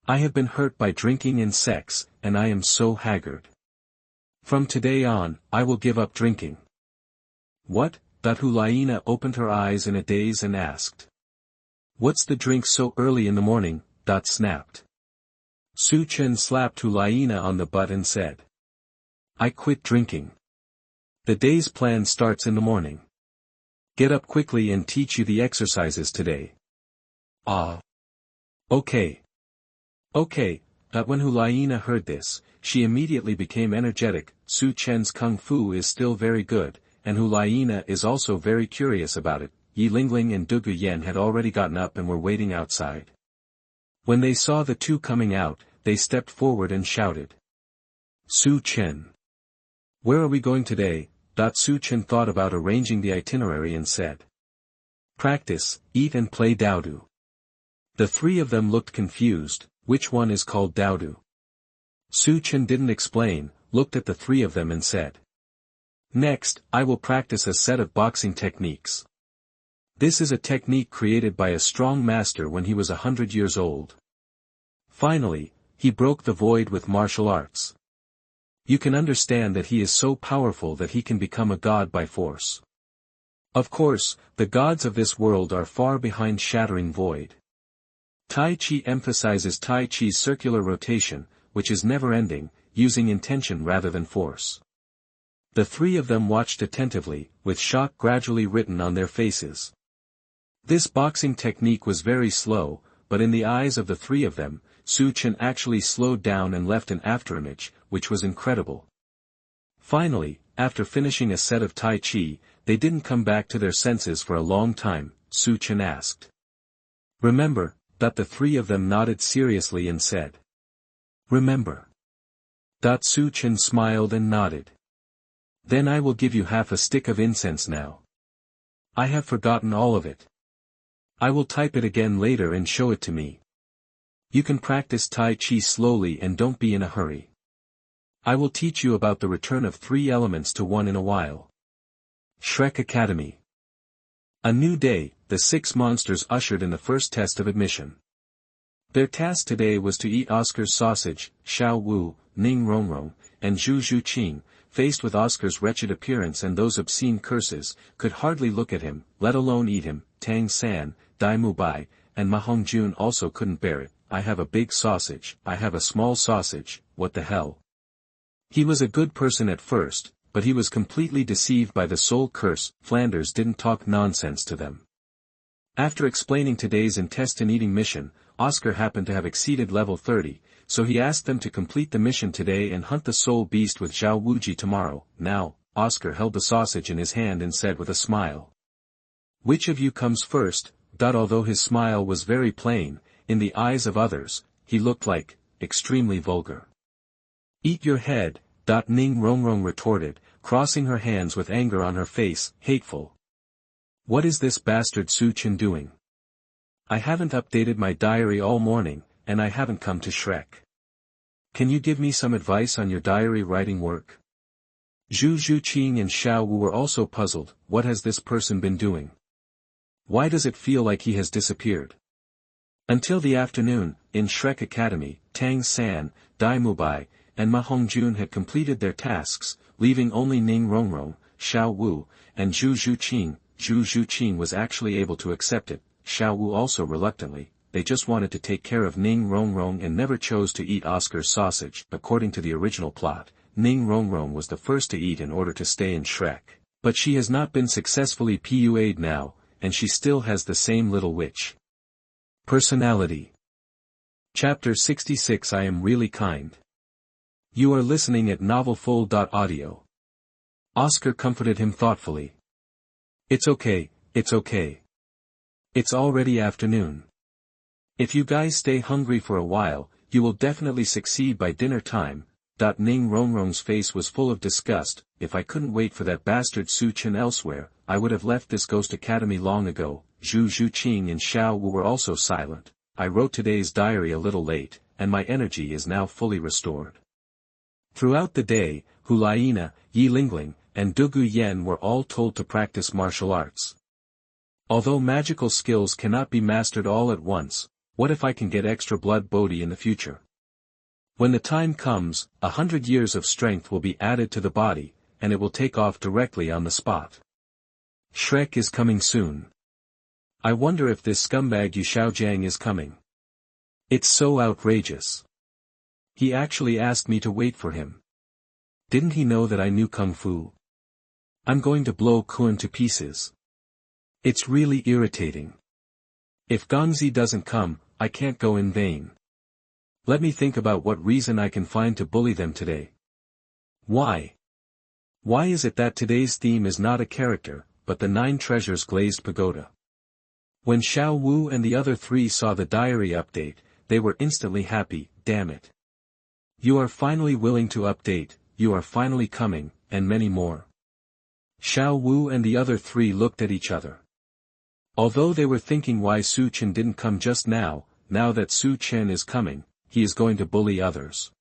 I have been hurt by drinking and sex, and I am so haggard. From today on, I will give up drinking. What? Liena opened her eyes in a daze and asked. What's the drink so early in the morning? Snapped. Su Chen slapped Liena on the butt and said. I quit drinking. The day's plan starts in the morning. Get up quickly and teach you the exercises today. Ah. Okay. Okay. When Liena heard this, she immediately became energetic. Su Chen's kung fu is still very good, and Liena is also very curious about it. Yi Lingling and Dugu Yen had already gotten up and were waiting outside. When they saw the two coming out, they stepped forward and shouted. Su Chen. Where are we going today? Su Chen thought about arranging the itinerary and said. Practice, eat and play Douluo. The three of them looked confused. Which one is called Douluo? Su Chen didn't explain, looked at the three of them and said. Next, I will practice a set of boxing techniques. This is a technique created by a strong master when he was 100 years old. Finally, he broke the void with martial arts. You can understand that he is so powerful that he can become a god by force. Of course, the gods of this world are far behind shattering void. Tai Chi emphasizes Tai Chi's circular rotation, which is never-ending, using intention rather than force. The three of them watched attentively, with shock gradually written on their faces. This boxing technique was very slow, but in the eyes of the three of them, Su Chen actually slowed down and left an afterimage, which was incredible. Finally, after finishing a set of Tai Chi, they didn't come back to their senses for a long time. Su Chen asked. Remember? The three of them nodded seriously and said. Remember. Su Chen smiled and nodded. Then I will give you half a stick of incense now. I have forgotten all of it. I will type it again later and show it to me. You can practice Tai Chi slowly and don't be in a hurry. I will teach you about the return of 3 elements to 1 in a while. Shrek Academy. A new day, the 6 monsters ushered in the first test of admission. Their task today was to eat Oscar's sausage. Xiao Wu, Ning Rongrong, and Zhu Zhuqing, faced with Oscar's wretched appearance and those obscene curses, could hardly look at him, let alone eat him. Tang San, Dai Mubai, and Ma Hongjun also couldn't bear it. I have a big sausage, I have a small sausage, what the hell? He was a good person at first, but he was completely deceived by the soul curse. Flanders didn't talk nonsense to them. After explaining today's intestine-eating mission, Oscar happened to have exceeded level 30, so he asked them to complete the mission today and hunt the soul beast with Zhao Wuji tomorrow. Now, Oscar held the sausage in his hand and said with a smile. Which of you comes first? Although his smile was very plain, in the eyes of others, he looked like, extremely vulgar. Eat your head, Ning Rongrong retorted, crossing her hands with anger on her face. Hateful. What is this bastard Su Chen doing? I haven't updated my diary all morning, and I haven't come to Shrek. Can you give me some advice on your diary writing work? Zhu Zhuqing and Xiao Wu were also puzzled. What has this person been doing? Why does it feel like he has disappeared? Until the afternoon, in Shrek Academy, Tang San, Dai Mubai, and Ma Hongjun had completed their tasks, leaving only Ning Rongrong, Xiao Wu, and Zhu Zhuqing. Zhu Zhuqing was actually able to accept it, Xiao Wu also reluctantly. They just wanted to take care of Ning Rongrong and never chose to eat Oscar's sausage. According to the original plot, Ning Rongrong was the first to eat in order to stay in Shrek. But she has not been successfully PUA'd now, and she still has the same little witch personality. Chapter 66 I am really kind. You are listening at novelfull.audio. Oscar comforted him thoughtfully. It's okay, it's okay. It's already afternoon. If you guys stay hungry for a while, you will definitely succeed by dinner time. Ning Rongrong's face was full of disgust. If I couldn't wait for that bastard Su Chen elsewhere, I would have left this ghost academy long ago. Zhu Zhuqing and Xiao Wu were also silent. I wrote today's diary a little late, and my energy is now fully restored. Throughout the day, Liena, Yi Lingling, and Dugu Yen were all told to practice martial arts. Although magical skills cannot be mastered all at once, what if I can get extra blood Bodhi in the future? When the time comes, 100 years of strength will be added to the body, and it will take off directly on the spot. Shrek is coming soon. I wonder if this scumbag Yu Xiaogang is coming. It's so outrageous. He actually asked me to wait for him. Didn't he know that I knew Kung Fu? I'm going to blow Kun to pieces. It's really irritating. If Gongzi doesn't come, I can't go in vain. Let me think about what reason I can find to bully them today. Why? Why is it that today's theme is not a character, but the 9 treasures glazed pagoda? When Xiao Wu and the other 3 saw the diary update, they were instantly happy. Damn it. You are finally willing to update, you are finally coming, and many more. Xiao Wu and the other 3 looked at each other. Although they were thinking why Su Chen didn't come just now that Su Chen is coming, he is going to bully others.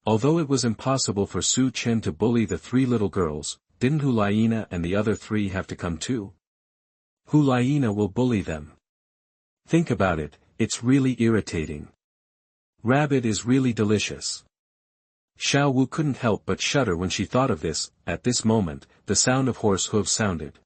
Although it was impossible for Su Chen to bully the 3 little girls, didn't Liena and the other 3 have to come too? Liena will bully them. Think about it, it's really irritating. Rabbit is really delicious. Xiao Wu couldn't help but shudder when she thought of this. At this moment, the sound of horse hooves sounded.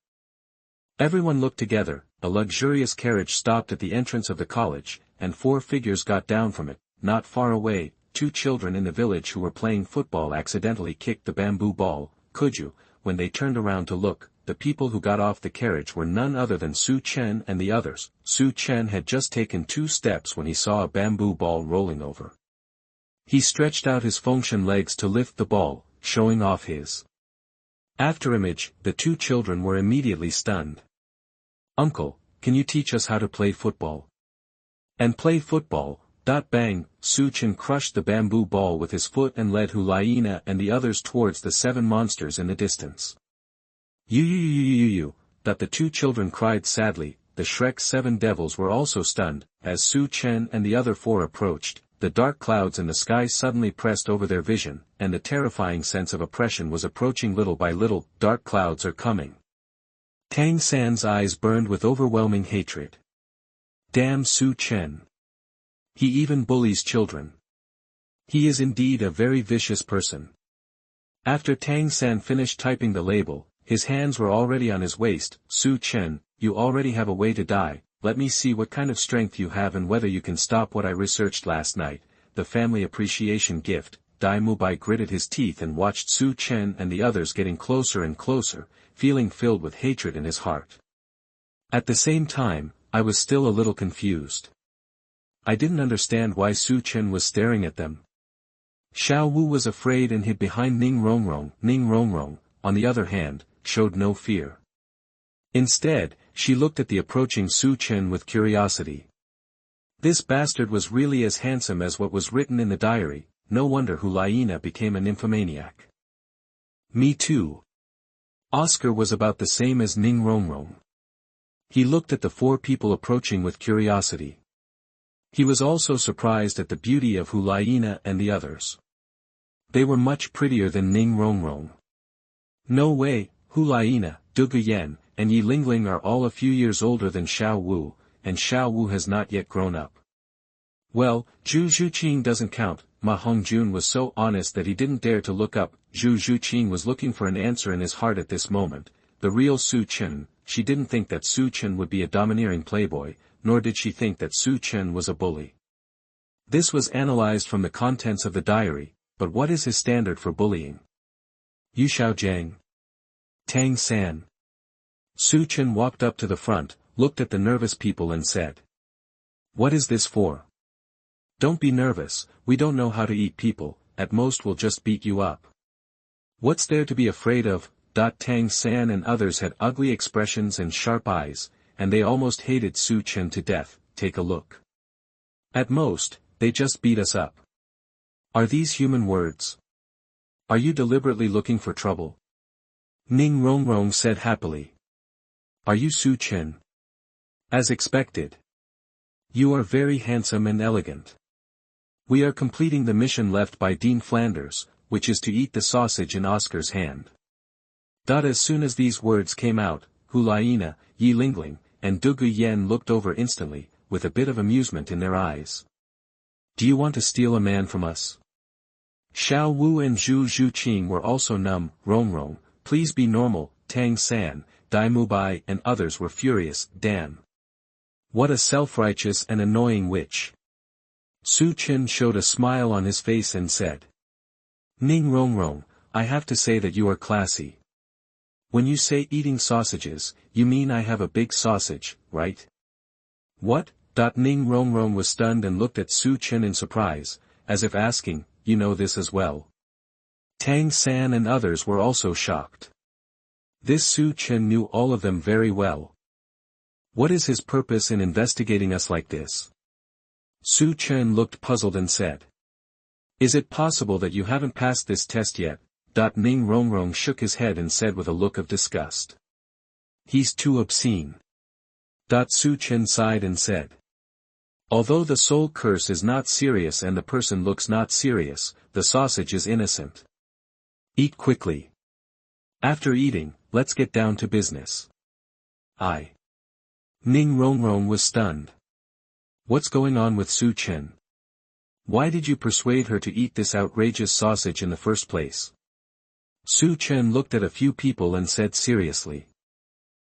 Everyone looked together. A luxurious carriage stopped at the entrance of the college, and 4 figures got down from it. Not far away, 2 children in the village who were playing football accidentally kicked the bamboo ball. Could you? When they turned around to look, the people who got off the carriage were none other than Su Chen and the others. Su Chen had just taken 2 steps when he saw a bamboo ball rolling over. He stretched out his Fengshen legs to lift the ball, showing off his afterimage. The 2 children were immediately stunned. Uncle, can you teach us how to play football? And play football. Bang, Su Chen crushed the bamboo ball with his foot and led Liena and the others towards the 7 monsters in the distance. You. That the 2 children cried sadly. The Shrek's 7 devils were also stunned. As Su Chen and the other 4 approached, the dark clouds in the sky suddenly pressed over their vision, and the terrifying sense of oppression was approaching little by little. Dark clouds are coming. Tang San's eyes burned with overwhelming hatred. Damn Su Chen. He even bullies children. He is indeed a very vicious person. After Tang San finished typing the label, his hands were already on his waist. Su Chen, you already have a way to die. Let me see what kind of strength you have and whether you can stop what I researched last night. The family appreciation gift. Dai Mubai gritted his teeth and watched Su Chen and the others getting closer and closer, feeling filled with hatred in his heart. At the same time, I was still a little confused. I didn't understand why Su Chen was staring at them. Xiao Wu was afraid and hid behind Ning Rongrong. Ning Rongrong, on the other hand, showed no fear. Instead, she looked at the approaching Su Chen with curiosity. This bastard was really as handsome as what was written in the diary. No wonder Liena became a nymphomaniac. Me too. Oscar was about the same as Ning Rongrong. He looked at the 4 people approaching with curiosity. He was also surprised at the beauty of Liena and the others. They were much prettier than Ning Rongrong. No way, Liena, Dugu Yan, and Yi Lingling are all a few years older than Xiao Wu, and Xiao Wu has not yet grown up. Well, Zhu Zhuqing doesn't count. Ma Hongjun was so honest that he didn't dare to look up. Zhu Zhuqing was looking for an answer in his heart at this moment. The real Su Chen, she didn't think that Su Chen would be a domineering playboy, nor did she think that Su Chen was a bully. This was analyzed from the contents of the diary, but what is his standard for bullying? Yu Xiaogang. Tang San. Su Chen walked up to the front, looked at the nervous people and said. What is this for? Don't be nervous, we don't know how to eat people, at most we'll just beat you up. What's there to be afraid of? Tang San and others had ugly expressions and sharp eyes, and they almost hated Su Chen to death. Take a look. At most, they just beat us up. Are these human words? Are you deliberately looking for trouble? Ning Rongrong said happily. Are you Su Chen? As expected. You are very handsome and elegant. We are completing the mission left by Dean Flanders, which is to eat the sausage in Oscar's hand. As soon as these words came out, Liena, Yi Lingling, and Dugu Yan looked over instantly, with a bit of amusement in their eyes. Do you want to steal a man from us? Xiao Wu and Zhu Zhuqing were also numb. Rongrong, please be normal. Tang San, Dai Mubai and others were furious. Damn. What a self-righteous and annoying witch. Su Chen showed a smile on his face and said. Ning Rongrong, I have to say that you are classy. When you say eating sausages, you mean I have a big sausage, right? What? Ning Rongrong was stunned and looked at Su Chen in surprise, as if asking, you know this as well. Tang San and others were also shocked. This Su Chen knew all of them very well. What is his purpose in investigating us like this? Su Chen looked puzzled and said. Is it possible that you haven't passed this test yet? Ning Rongrong shook his head and said with a look of disgust. He's too obscene. Su Chen sighed and said. Although the soul curse is not serious and the person looks not serious, the sausage is innocent. Eat quickly. After eating, let's get down to business. Ning Rongrong was stunned. What's going on with Su Chen? Why did you persuade her to eat this outrageous sausage in the first place? Su Chen looked at a few people and said seriously.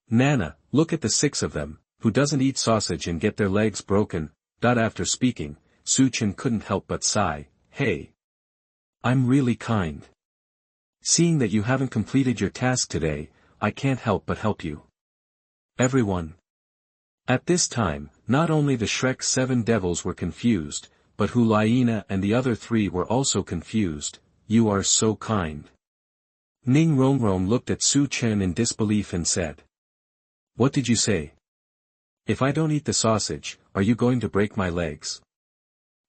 Nana, look at the 6 of them, who doesn't eat sausage and get their legs broken. After speaking, Su Chen couldn't help but sigh, hey. I'm really kind. Seeing that you haven't completed your task today, I can't help but help you. Everyone. At this time, not only the Shrek 7 devils were confused, but Liena and the other 3 were also confused. You are so kind. Ning Rongrong looked at Su Chen in disbelief and said. What did you say? If I don't eat the sausage, are you going to break my legs?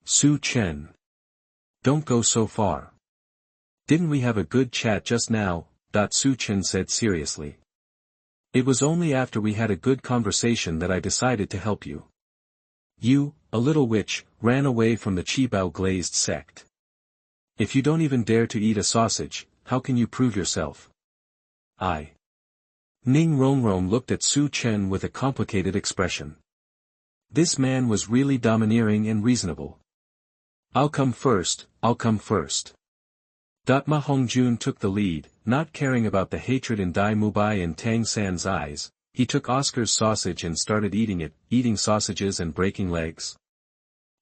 Su Chen. Don't go so far. Didn't we have a good chat just now? Su Chen said seriously. It was only after we had a good conversation that I decided to help you. You, a little witch, ran away from the Qibao glazed sect. If you don't even dare to eat a sausage, how can you prove yourself? Ning Rongrong looked at Su Chen with a complicated expression. This man was really domineering and reasonable. I'll come first. Ma Hongjun took the lead, not caring about the hatred in Dai Mubai and Tang San's eyes. He took Oscar's sausage and started eating it, eating sausages and breaking legs.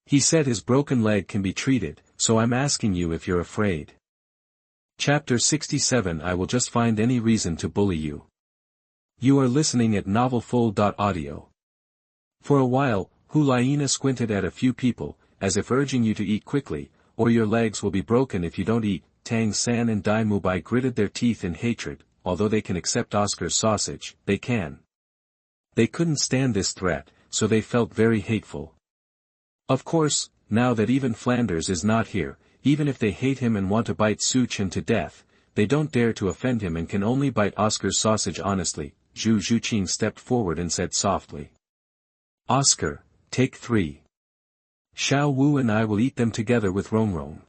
He said his broken leg can be treated, so I'm asking you if you're afraid. Chapter 67 I will just find any reason to bully you. You are listening at novelfull.audio. For a while, Liena squinted at a few people, as if urging you to eat quickly, or your legs will be broken if you don't eat. Tang San and Dai Mubai gritted their teeth in hatred. Although they can accept Oscar's sausage, they can. They couldn't stand this threat, so they felt very hateful. Of course, now that even Flanders is not here, even if they hate him and want to bite Su Chen to death, they don't dare to offend him and can only bite Oscar's sausage honestly. Zhu Zhuqing stepped forward and said softly. Oscar, take 3. Xiao Wu and I will eat them together with Rongrong.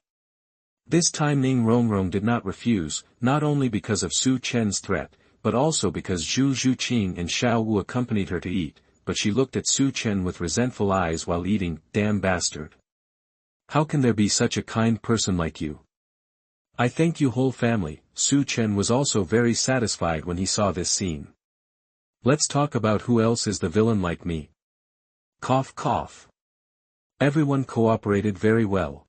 This time Ning Rongrong did not refuse, not only because of Su Chen's threat, but also because Zhu Zhuqing and Xiao Wu accompanied her to eat, but she looked at Su Chen with resentful eyes while eating. Damn bastard. How can there be such a kind person like you? I thank you whole family. Su Chen was also very satisfied when he saw this scene. Let's talk about who else is the villain like me. Cough cough. Everyone cooperated very well.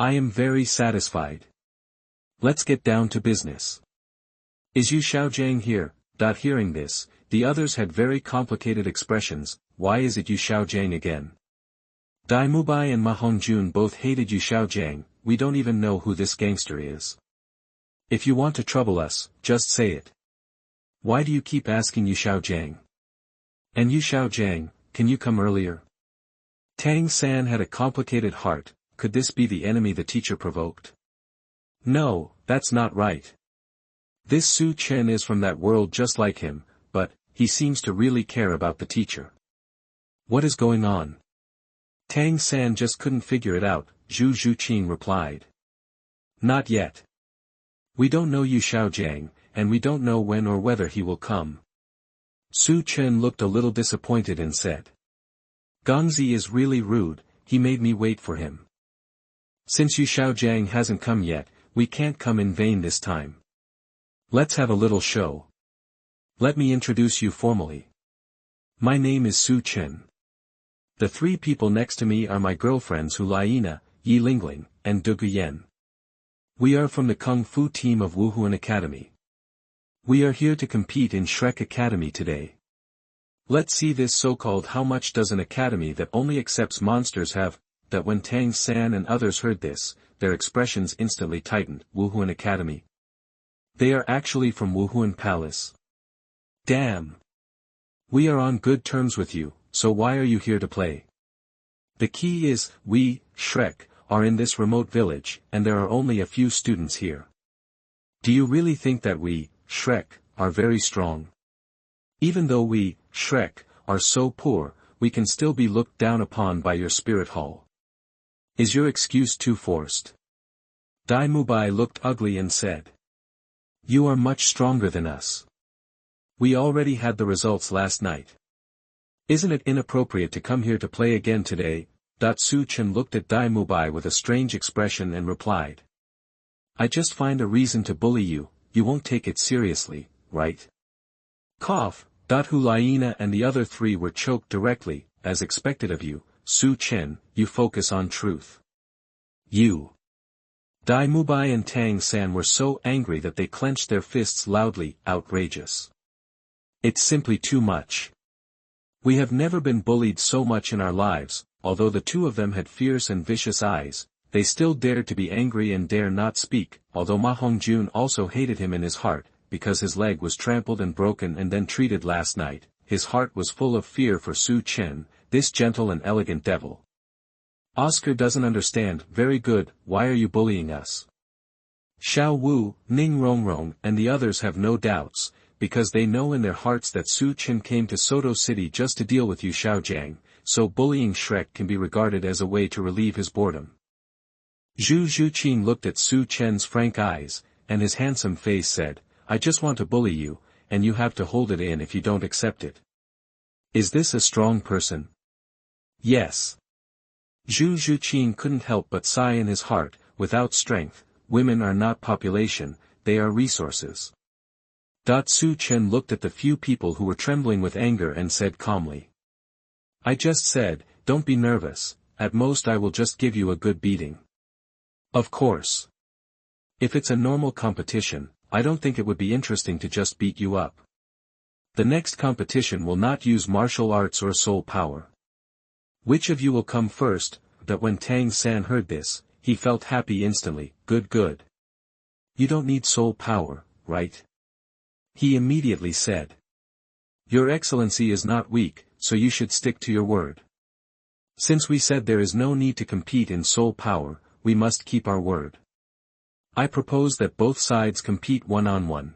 I am very satisfied. Let's get down to business. Is Yu Xiaogang here? Hearing this, the others had very complicated expressions. Why is it Yu Xiaogang again? Dai Mubai and Ma Hongjun both hated Yu Xiaogang. We don't even know who this gangster is. If you want to trouble us, just say it. Why do you keep asking Yu Xiaogang? And Yu Xiaogang, can you come earlier? Tang San had a complicated heart. Could this be the enemy the teacher provoked? No, that's not right. This Su Chen is from that world just like him, but he seems to really care about the teacher. What is going on? Tang San just couldn't figure it out. Zhu Zhuqing replied. Not yet. We don't know Yu Xiaogang, and we don't know when or whether he will come. Su Chen looked a little disappointed and said. Gongzi is really rude, he made me wait for him. Since Yu Xiaogang hasn't come yet, we can't come in vain this time. Let's have a little show. Let me introduce you formally. My name is Su Chen. The 3 people next to me are my girlfriends Liena, Yi Lingling, and De Guyen. We are from the Kung Fu team of Wuhun Academy. We are here to compete in Shrek Academy today. Let's see this so-called how much does an academy that only accepts monsters have, that when Tang San and others heard this, their expressions instantly tightened. Wuhun Academy. They are actually from Wuhun Palace. Damn. We are on good terms with you, so why are you here to play? The key is, we, Shrek, are in this remote village, and there are only a few students here. Do you really think that we, Shrek, are very strong? Even though we, Shrek, are so poor, we can still be looked down upon by your spirit hall. Is your excuse too forced? Dai Mubai looked ugly and said. You are much stronger than us. We already had the results last night. Isn't it inappropriate to come here to play again today? Su Chen looked at Dai Mubai with a strange expression and replied. I just find a reason to bully you, you won't take it seriously, right? Cough. Liena and the other three were choked directly, as expected of you, Su Chen, you focus on truth. You. Dai Mubai and Tang San were so angry that they clenched their fists loudly, outrageous. It's simply too much. We have never been bullied so much in our lives, although the two of them had fierce and vicious eyes, they still dared to be angry and dare not speak, although Ma Hongjun also hated him in his heart, because his leg was trampled and broken and then treated last night, his heart was full of fear for Su Chen, this gentle and elegant devil. Oscar doesn't understand. Very good, why are you bullying us? Xiao Wu, Ning Rongrong and the others have no doubts, because they know in their hearts that Su Chen came to Soto City just to deal with Yu Xiaogang, so bullying Shrek can be regarded as a way to relieve his boredom. Zhu Zhuqing looked at Su Chen's frank eyes, and his handsome face said, I just want to bully you, and you have to hold it in if you don't accept it. Is this a strong person? Yes. Zhu Zhuqing couldn't help but sigh in his heart, without strength, women are not population, they are resources. Su Chen looked at the few people who were trembling with anger and said calmly. I just said, don't be nervous, at most I will just give you a good beating. Of course. If it's a normal competition, I don't think it would be interesting to just beat you up. The next competition will not use martial arts or soul power. Which of you will come first? That when Tang San heard this, he felt happy instantly. Good. You don't need soul power, right? He immediately said. Your Excellency is not weak, so you should stick to your word. Since we said there is no need to compete in soul power, we must keep our word. I propose that both sides compete one-on-one.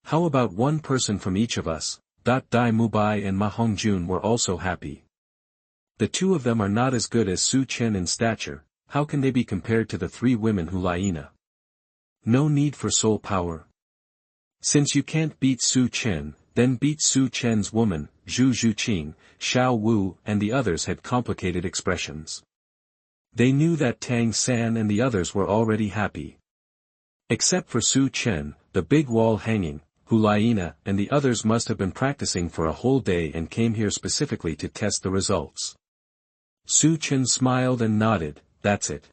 How about one person from each of us? Dai Mubai and Ma Hongjun were also happy. The two of them are not as good as Su Chen in stature, how can they be compared to the three women who Liena? No need for soul power. Since you can't beat Su Chen, then beat Su Chen's woman. Zhu Zhuqing, Xiao Wu and the others had complicated expressions. They knew that Tang San and the others were already happy. Except for Su Chen, the big wall hanging, who Liena and the others must have been practicing for a whole day and came here specifically to test the results. Su Chen smiled and nodded, that's it.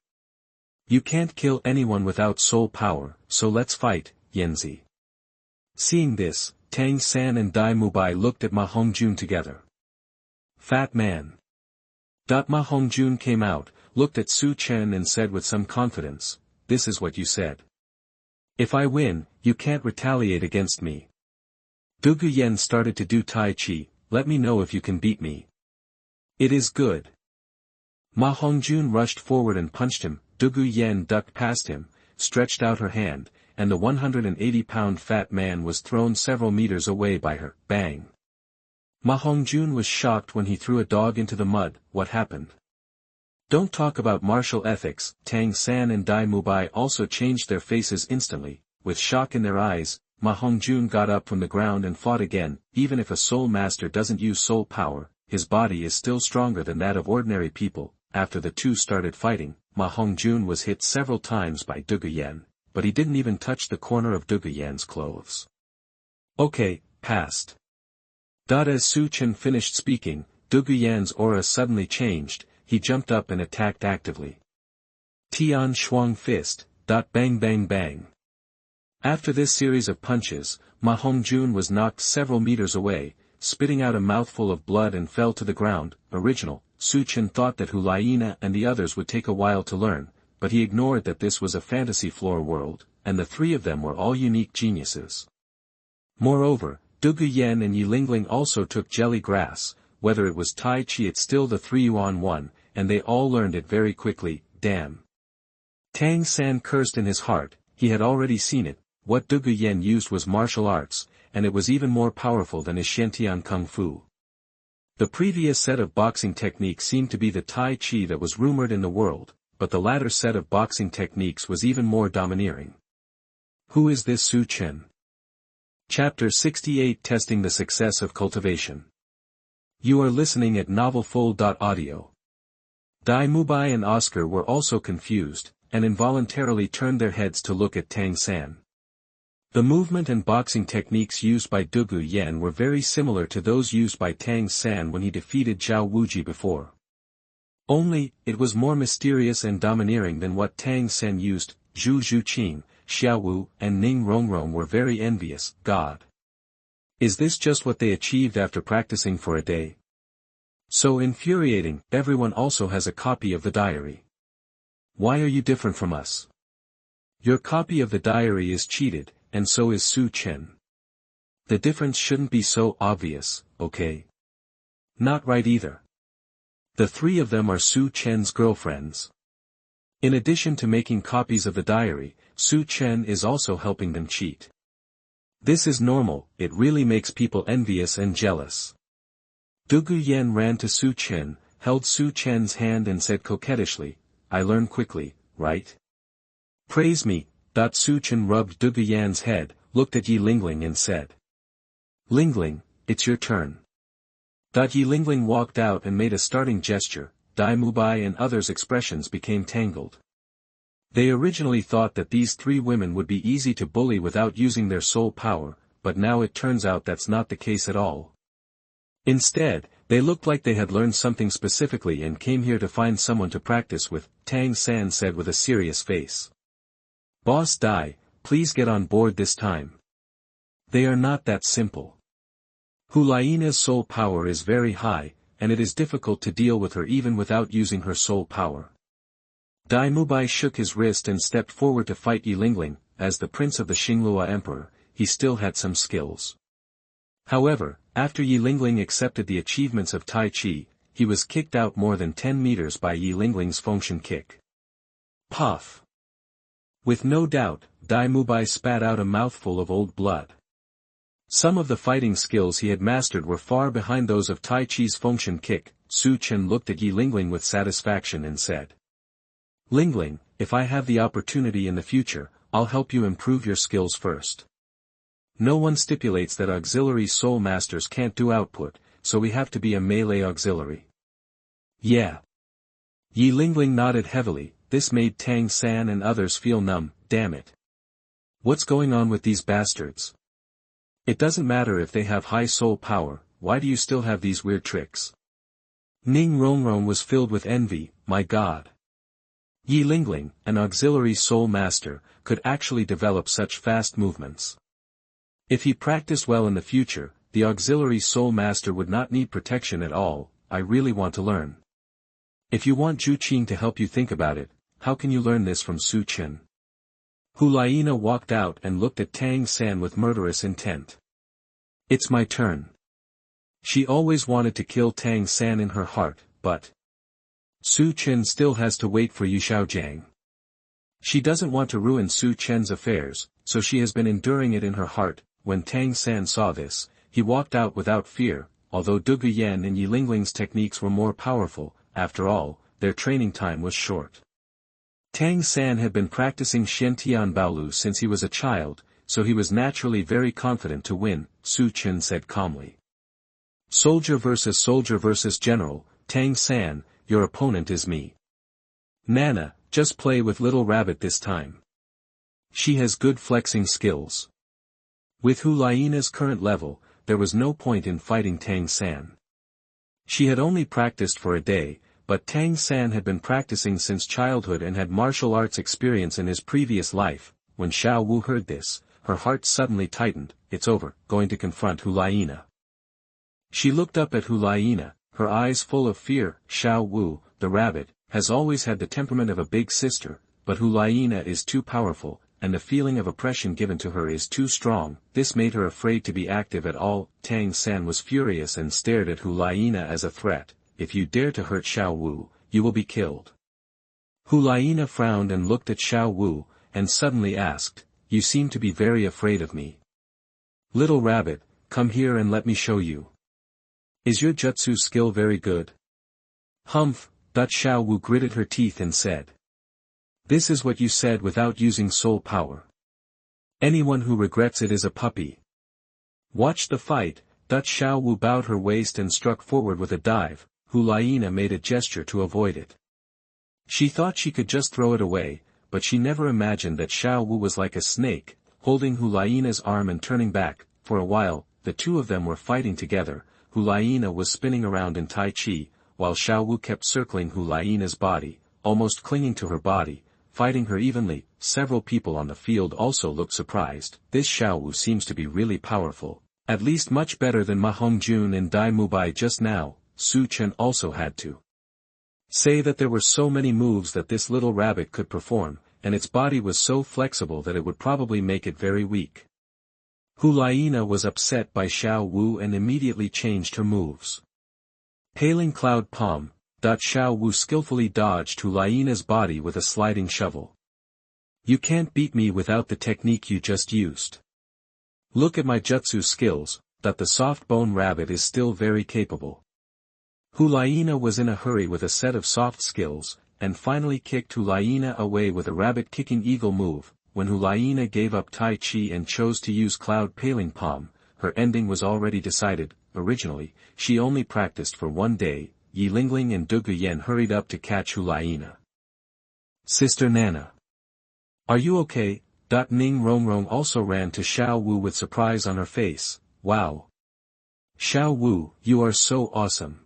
You can't kill anyone without soul power, so let's fight, Yanzi. Seeing this, Tang San and Dai Mubai looked at Ma Hongjun together. Fat man. Ma Hongjun came out, looked at Su Chen and said with some confidence, this is what you said. If I win, you can't retaliate against me. Dugu Yen started to do Tai Chi, let me know if you can beat me. It is good. Ma Hongjun rushed forward and punched him, Dugu Yen ducked past him, stretched out her hand, and the 180-pound fat man was thrown several meters away by her, bang. Ma Hongjun was shocked when he threw a dog into the mud, what happened? Don't talk about martial ethics. Tang San and Dai Mubai also changed their faces instantly, with shock in their eyes. Ma Hongjun got up from the ground and fought again. Even if a soul master doesn't use soul power, his body is still stronger than that of ordinary people. After the two started fighting, Ma Hongjun was hit several times by Dugu Yen, but he didn't even touch the corner of Dugu Yen's clothes. Okay, passed. As Su Chen finished speaking, Dugu Yan's aura suddenly changed, he jumped up and attacked actively. Tian Shuang fist, bang bang bang. After this series of punches, Ma Hongjun was knocked several meters away, spitting out a mouthful of blood and fell to the ground. Original, Su Chen thought that Liena and the others would take a while to learn, but he ignored that this was a fantasy floor world, and the three of them were all unique geniuses. Moreover, Dugu Yen and Yi Lingling also took jelly grass. Whether it was Tai Chi, it's still the 3-on-1, and they all learned it very quickly. Damn. Tang San cursed in his heart. He had already seen it. What Dugu Yen used was martial arts, and it was even more powerful than his Xiantian Kung Fu. The previous set of boxing techniques seemed to be the Tai Chi that was rumored in the world, but the latter set of boxing techniques was even more domineering. Who is this Su Chen? Chapter 68, Testing the Success of Cultivation. You are listening at novelfull.audio. Dai Mubai and Oscar were also confused, and involuntarily turned their heads to look at Tang San. The movement and boxing techniques used by Dugu Yen were very similar to those used by Tang San when he defeated Zhao Wuji before. Only, it was more mysterious and domineering than what Tang San used. Zhu Zhuqing, Xiaowu, and Ning Rongrong were very envious. God. Is this just what they achieved after practicing for a day? So infuriating. Everyone also has a copy of the diary. Why are you different from us? Your copy of the diary is cheated, and so is Su Chen. The difference shouldn't be so obvious, okay? Not right either. The three of them are Su Chen's girlfriends. In addition to making copies of the diary, Su Chen is also helping them cheat. This is normal. It really makes people envious and jealous. Dugu Yen ran to Su Chen, held Su Chen's hand and said coquettishly, I learn quickly, right? Praise me. Su Chen rubbed Dugu Yan's head, looked at Yi Lingling and said. Lingling, it's your turn. Yi Lingling walked out and made a starting gesture. Dai Mubai and others' expressions became tangled. They originally thought that these three women would be easy to bully without using their soul power, but now it turns out that's not the case at all. Instead, they looked like they had learned something specifically and came here to find someone to practice with, Tang San said with a serious face. Boss Dai, please get on board this time. They are not that simple. Liena's soul power is very high, and it is difficult to deal with her even without using her soul power. Dai Mubai shook his wrist and stepped forward to fight Yi Lingling. As the prince of the Xinglua Emperor, he still had some skills. However, after Yi Lingling accepted the achievements of Tai Chi, he was kicked out more than 10 meters by Yi Lingling's function kick. Puff! With no doubt, Dai Mubai spat out a mouthful of old blood. Some of the fighting skills he had mastered were far behind those of Tai Chi's function kick. Su Chen looked at Yi Lingling with satisfaction and said. Lingling, if I have the opportunity in the future, I'll help you improve your skills first. No one stipulates that auxiliary soul masters can't do output, so we have to be a melee auxiliary. Yeah. Yi Lingling nodded heavily. This made Tang San and others feel numb. Damn it. What's going on with these bastards? It doesn't matter if they have high soul power, why do you still have these weird tricks? Ning Rongrong was filled with envy. My god. Yi Lingling, an auxiliary soul master, could actually develop such fast movements. If he practiced well in the future, the auxiliary soul master would not need protection at all. I really want to learn. If you want Zhu Qing to help you think about it, how can you learn this from Su Chen? Liena walked out and looked at Tang San with murderous intent. It's my turn. She always wanted to kill Tang San in her heart, but Su Chen still has to wait for Yu Xiaogang. She doesn't want to ruin Su Chen's affairs, so she has been enduring it in her heart. When Tang San saw this, he walked out without fear. Although Dugu Yen and Yi Lingling's techniques were more powerful, after all, their training time was short. Tang San had been practicing Xiantian Baolu since he was a child, so he was naturally very confident to win. Su Chen said calmly. Soldier versus general, Tang San, your opponent is me. Nana, just play with little rabbit this time. She has good flexing skills. With Liena's current level, there was no point in fighting Tang San. She had only practiced for a day, but Tang San had been practicing since childhood and had martial arts experience in his previous life. When Xiao Wu heard this, her heart suddenly tightened. It's over, going to confront Liena. She looked up at Liena, her eyes full of fear. Xiao Wu, the rabbit, has always had the temperament of a big sister, but Liena is too powerful, and the feeling of oppression given to her is too strong. This made her afraid to be active at all. Tang San was furious and stared at Liena as a threat. If you dare to hurt Xiao Wu, you will be killed. Liena frowned and looked at Xiao Wu, and suddenly asked, you seem to be very afraid of me. Little rabbit, come here and let me show you. Is your jutsu skill very good? Humph, Xiao Wu gritted her teeth and said. This is what you said without using soul power. Anyone who regrets it is a puppy. Watch the fight. Xiao Wu bowed her waist and struck forward with a dive. Liena made a gesture to avoid it. She thought she could just throw it away, but she never imagined that Xiao Wu was like a snake, holding Liena's arm and turning back. For a while, the two of them were fighting together. Liena was spinning around in Tai Chi, while Xiao Wu kept circling Liena's body, almost clinging to her body, fighting her evenly. Several people on the field also looked surprised. This Xiao Wu seems to be really powerful, at least much better than Ma Hongjun and Dai Mubai just now. Su Chen also had to say that there were so many moves that this little rabbit could perform, and its body was so flexible that it would probably make it very weak. Liena was upset by Xiao Wu and immediately changed her moves. Paling Cloud Palm. Xiao Wu skillfully dodged Liena's body with a sliding shovel. You can't beat me without the technique you just used. Look at my jutsu skills. The soft bone rabbit is still very capable. Liena was in a hurry with a set of soft skills, and finally kicked Liena away with a rabbit-kicking eagle move. When Liena gave up Tai Chi and chose to use Cloud Paling Palm, her ending was already decided. Originally, she only practiced for 1 day. Yi Lingling and Du Guyen hurried up to catch Liena. Sister Nana. Are you okay? Ning Rongrong also ran to Xiao Wu with surprise on her face. Wow! Xiao Wu, you are so awesome.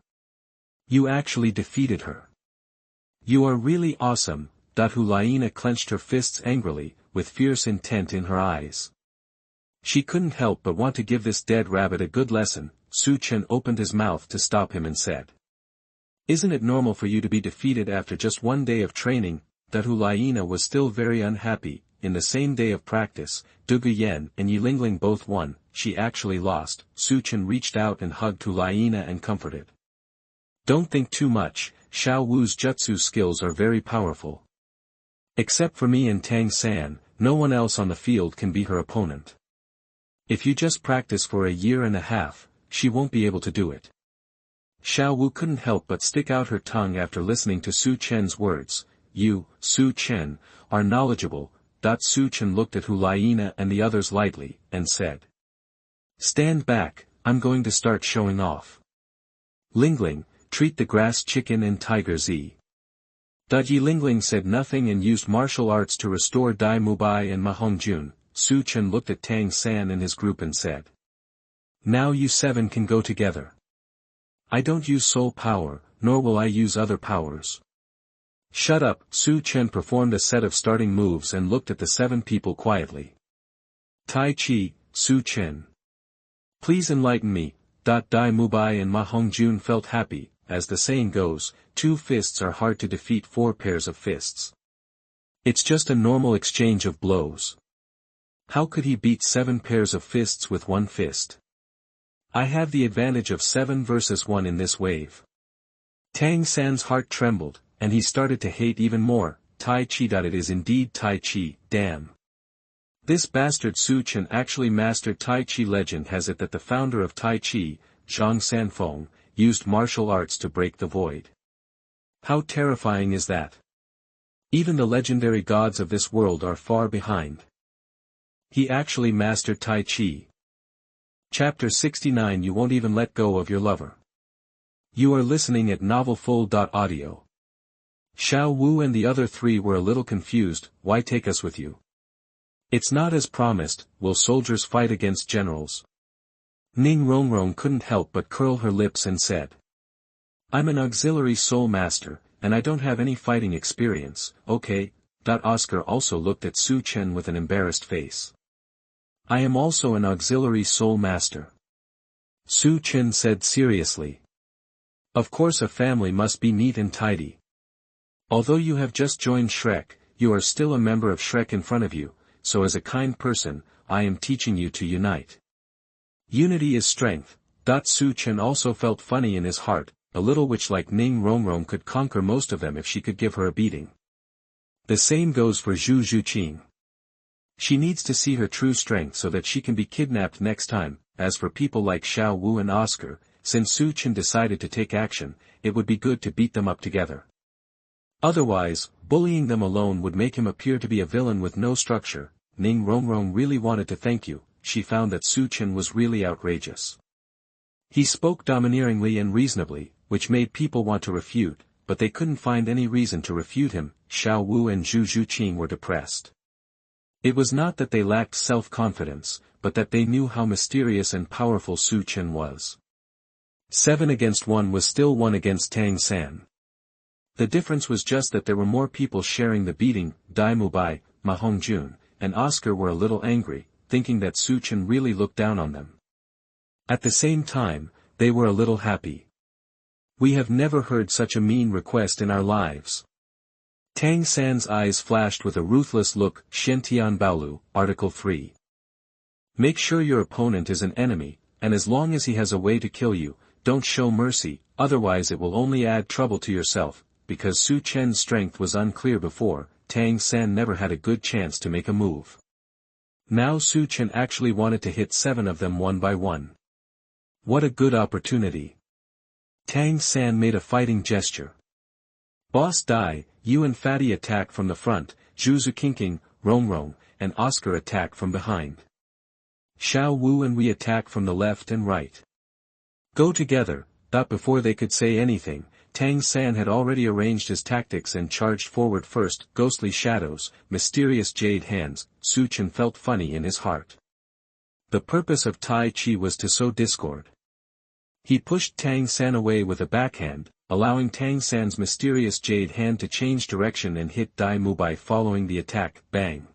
You actually defeated her. You are really awesome. Liena clenched her fists angrily, with fierce intent in her eyes. She couldn't help but want to give this dead rabbit a good lesson. Su Chen opened his mouth to stop him and said. Isn't it normal for you to be defeated after just 1 day of training? Liena was still very unhappy. In the same day of practice, Du Guyen and Yi Lingling both won. She actually lost. Su Chen reached out and hugged Liena and comforted. Don't think too much. Xiao Wu's jutsu skills are very powerful. Except for me and Tang San, no one else on the field can be her opponent. If you just practice for 1.5 years, she won't be able to do it. Xiao Wu couldn't help but stick out her tongue after listening to Su Chen's words. You, Su Chen, are knowledgeable. Su Chen looked at Liena and the others lightly, and said. Stand back, I'm going to start showing off. Lingling, treat the grass chicken and Tiger Z. Yi Lingling said nothing and used martial arts to restore Dai Mubai and Ma Hongjun. Su Chen looked at Tang San and his group and said. Now you 7 can go together. I don't use soul power, nor will I use other powers. Shut up. Su Chen performed a set of starting moves and looked at the 7 people quietly. Tai Chi, Su Chen. Please enlighten me. Dai Mubai and Ma Hongjun felt happy. As the saying goes, 2 fists are hard to defeat 4 pairs of fists. It's just a normal exchange of blows. How could he beat 7 pairs of fists with 1 fist? I have the advantage of 7 versus 1 in this wave. Tang San's heart trembled, and he started to hate even more. Tai Chi. It is indeed Tai Chi, damn. This bastard Su Chen actually mastered Tai Chi. Legend has it that the founder of Tai Chi, Zhang Sanfeng, used martial arts to break the void. How terrifying is that? Even the legendary gods of this world are far behind. He actually mastered Tai Chi. Chapter 69. You won't even let go of your lover. You are listening at novelfull.audio. Xiao Wu and the other 3 were a little confused. Why take us with you? It's not as promised. Will soldiers fight against generals? Ning Rongrong couldn't help but curl her lips and said. I'm an auxiliary soul master, and I don't have any fighting experience. Okay. Oscar also looked at Su Chen with an embarrassed face. I am also an auxiliary soul master. Su Chen said seriously. Of course a family must be neat and tidy. Although you have just joined Shrek, you are still a member of Shrek in front of you, so as a kind person, I am teaching you to unite. Unity is strength. Su Chen also felt funny in his heart, a little witch like Ning Rongrong could conquer most of them if she could give her a beating. The same goes for Zhu Zhuqing. She needs to see her true strength so that she can be kidnapped next time. As for people like Xiao Wu and Oscar, since Su Chen decided to take action, it would be good to beat them up together. Otherwise, bullying them alone would make him appear to be a villain with no structure. Ning Rongrong really wanted to thank you. She found that Su Chen was really outrageous. He spoke domineeringly and reasonably, which made people want to refute, but they couldn't find any reason to refute him. Xiao Wu and Zhu Zhuqing were depressed. It was not that they lacked self-confidence, but that they knew how mysterious and powerful Su Chen was. 7 against 1 was still 1 against Tang San. The difference was just that there were more people sharing the beating. Dai Mubai, Ma Hongjun, and Oscar were a little angry, thinking that Su Chen really looked down on them. At the same time, they were a little happy. We have never heard such a mean request in our lives. Tang San's eyes flashed with a ruthless look. Xiantian Baolu, Article 3. Make sure your opponent is an enemy, and as long as he has a way to kill you, don't show mercy, otherwise it will only add trouble to yourself. Because Su Chen's strength was unclear before, Tang San never had a good chance to make a move. Now Su Chen actually wanted to hit 7 of them one by one. What a good opportunity. Tang San made a fighting gesture. Boss Dai, you and Fatty attack from the front, Zhu Zhuqing, Rongrong, and Oscar attack from behind. Xiao Wu and we attack from the left and right. Go together. Before they could say anything, Tang San had already arranged his tactics and charged forward first. Ghostly shadows, mysterious jade hands. Su Chen felt funny in his heart. The purpose of Tai Chi was to sow discord. He pushed Tang San away with a backhand, allowing Tang San's mysterious jade hand to change direction and hit Dai Mubai following the attack. Bang!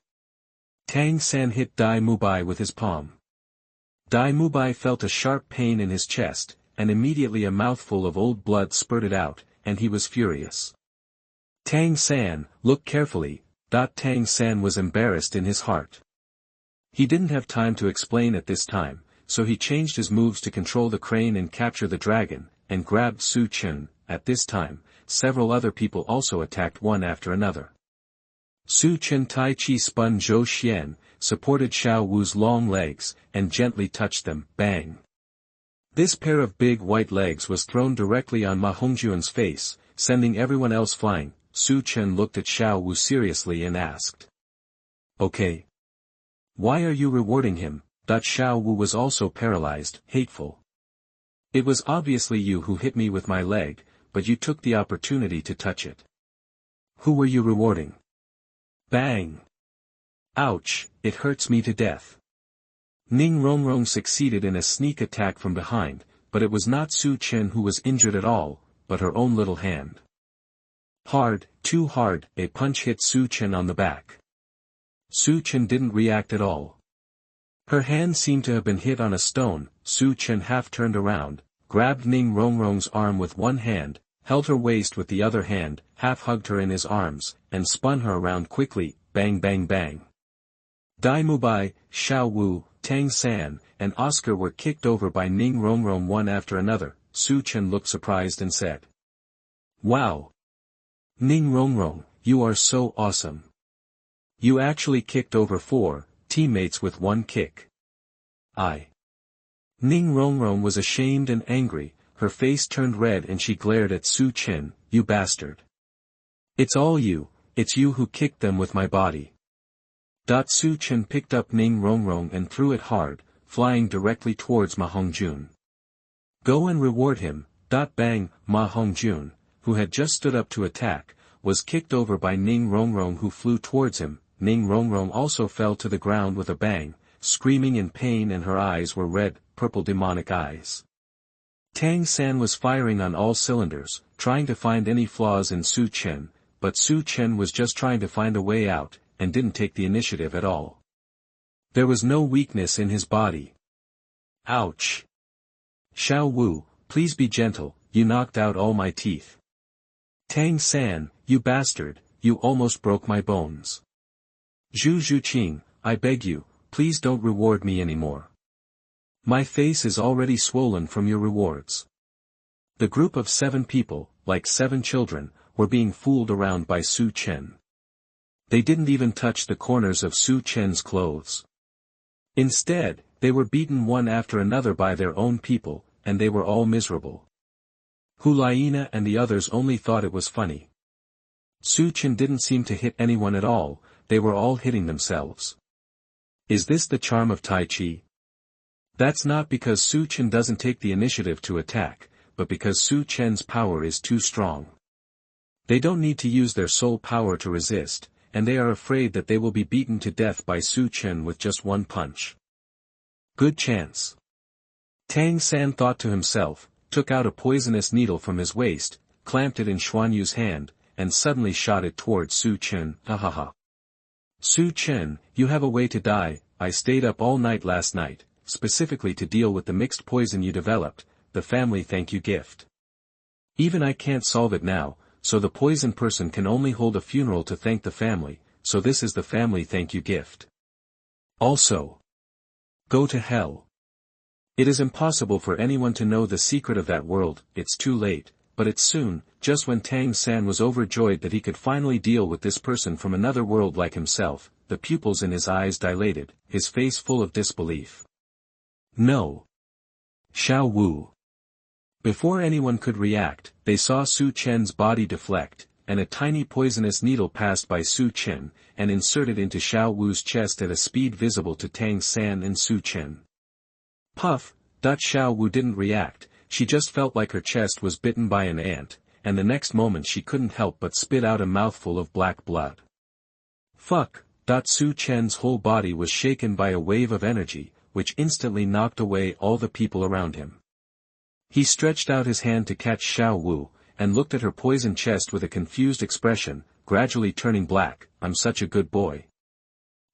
Tang San hit Dai Mubai with his palm. Dai Mubai felt a sharp pain in his chest, and immediately a mouthful of old blood spurted out, and he was furious. Tang San, look carefully. Tang San was embarrassed in his heart. He didn't have time to explain at this time, so he changed his moves to control the crane and capture the dragon, and grabbed Su Chen. At this time, several other people also attacked one after another. Su Chen Tai Chi spun Zhou Xian, supported Xiao Wu's long legs, and gently touched them. Bang! This pair of big white legs was thrown directly on Ma Hongjun's face, sending everyone else flying. Su Chen looked at Xiao Wu seriously and asked. Okay. Why are you rewarding him? Xiao Wu was also paralyzed. Hateful. It was obviously you who hit me with my leg, but you took the opportunity to touch it. Who were you rewarding? Bang! Ouch, it hurts me to death. Ning Rongrong succeeded in a sneak attack from behind, but it was not Su Chen who was injured at all, but her own little hand. Hard, too hard, a punch hit Su Chen on the back. Su Chen didn't react at all. Her hand seemed to have been hit on a stone. Su Chen half turned around, grabbed Ning Rongrong's arm with one hand, held her waist with the other hand, half hugged her in his arms, and spun her around quickly. Bang bang bang. Dai Mubai, Xiao Wu, Tang San, and Oscar were kicked over by Ning Rongrong one after another. Su Chen looked surprised and said. Wow! Ning Rongrong, you are so awesome. You actually kicked over 4 teammates with one kick. Ning Rongrong was ashamed and angry, her face turned red and she glared at Su Chen. You bastard. It's all you, it's you who kicked them with my body. Su Chen picked up Ning Rongrong and threw it hard, flying directly towards Ma Hongjun. Go and reward him. Bang! Ma Hongjun, who had just stood up to attack, was kicked over by Ning Rongrong who flew towards him. Ning Rongrong also fell to the ground with a bang, screaming in pain, and her eyes were red, purple demonic eyes. Tang San was firing on all cylinders, trying to find any flaws in Su Chen, but Su Chen was just trying to find a way out, and didn't take the initiative at all. There was no weakness in his body. Ouch! Xiao Wu, please be gentle, you knocked out all my teeth. Tang San, you bastard, you almost broke my bones. Zhu Zhuqing, I beg you, please don't reward me anymore. My face is already swollen from your rewards. The group of 7 people, like 7 children, were being fooled around by Su Chen. They didn't even touch the corners of Su Chen's clothes. Instead, they were beaten one after another by their own people, and they were all miserable. Liena and the others only thought it was funny. Su Chen didn't seem to hit anyone at all, they were all hitting themselves. Is this the charm of Tai Chi? That's not because Su Chen doesn't take the initiative to attack, but because Su Chen's power is too strong. They don't need to use their soul power to resist, and they are afraid that they will be beaten to death by Su Chen with just one punch. Good chance. Tang San thought to himself, took out a poisonous needle from his waist, clamped it in Xuan Yu's hand, and suddenly shot it towards Su Chen. Ha ha ha. Su Chen, you have a way to die. I stayed up all night last night, specifically to deal with the mixed poison you developed, the family thank you gift. Even I can't solve it now, so the poison person can only hold a funeral to thank the family, so this is the family thank you gift. Also, go to hell. It is impossible for anyone to know the secret of that world, it's too late, but it's soon, just when Tang San was overjoyed that he could finally deal with this person from another world like himself, the pupils in his eyes dilated, his face full of disbelief. No. Xiao Wu. Before anyone could react, they saw Su Chen's body deflect, and a tiny poisonous needle passed by Su Chen, and inserted into Xiao Wu's chest at a speed visible to Tang San and Su Chen. Puff. Xiao Wu didn't react, she just felt like her chest was bitten by an ant, and the next moment she couldn't help but spit out a mouthful of black blood. Fuck. Su Chen's whole body was shaken by a wave of energy, which instantly knocked away all the people around him. He stretched out his hand to catch Xiao Wu, and looked at her poisoned chest with a confused expression, gradually turning black. I'm such a good boy.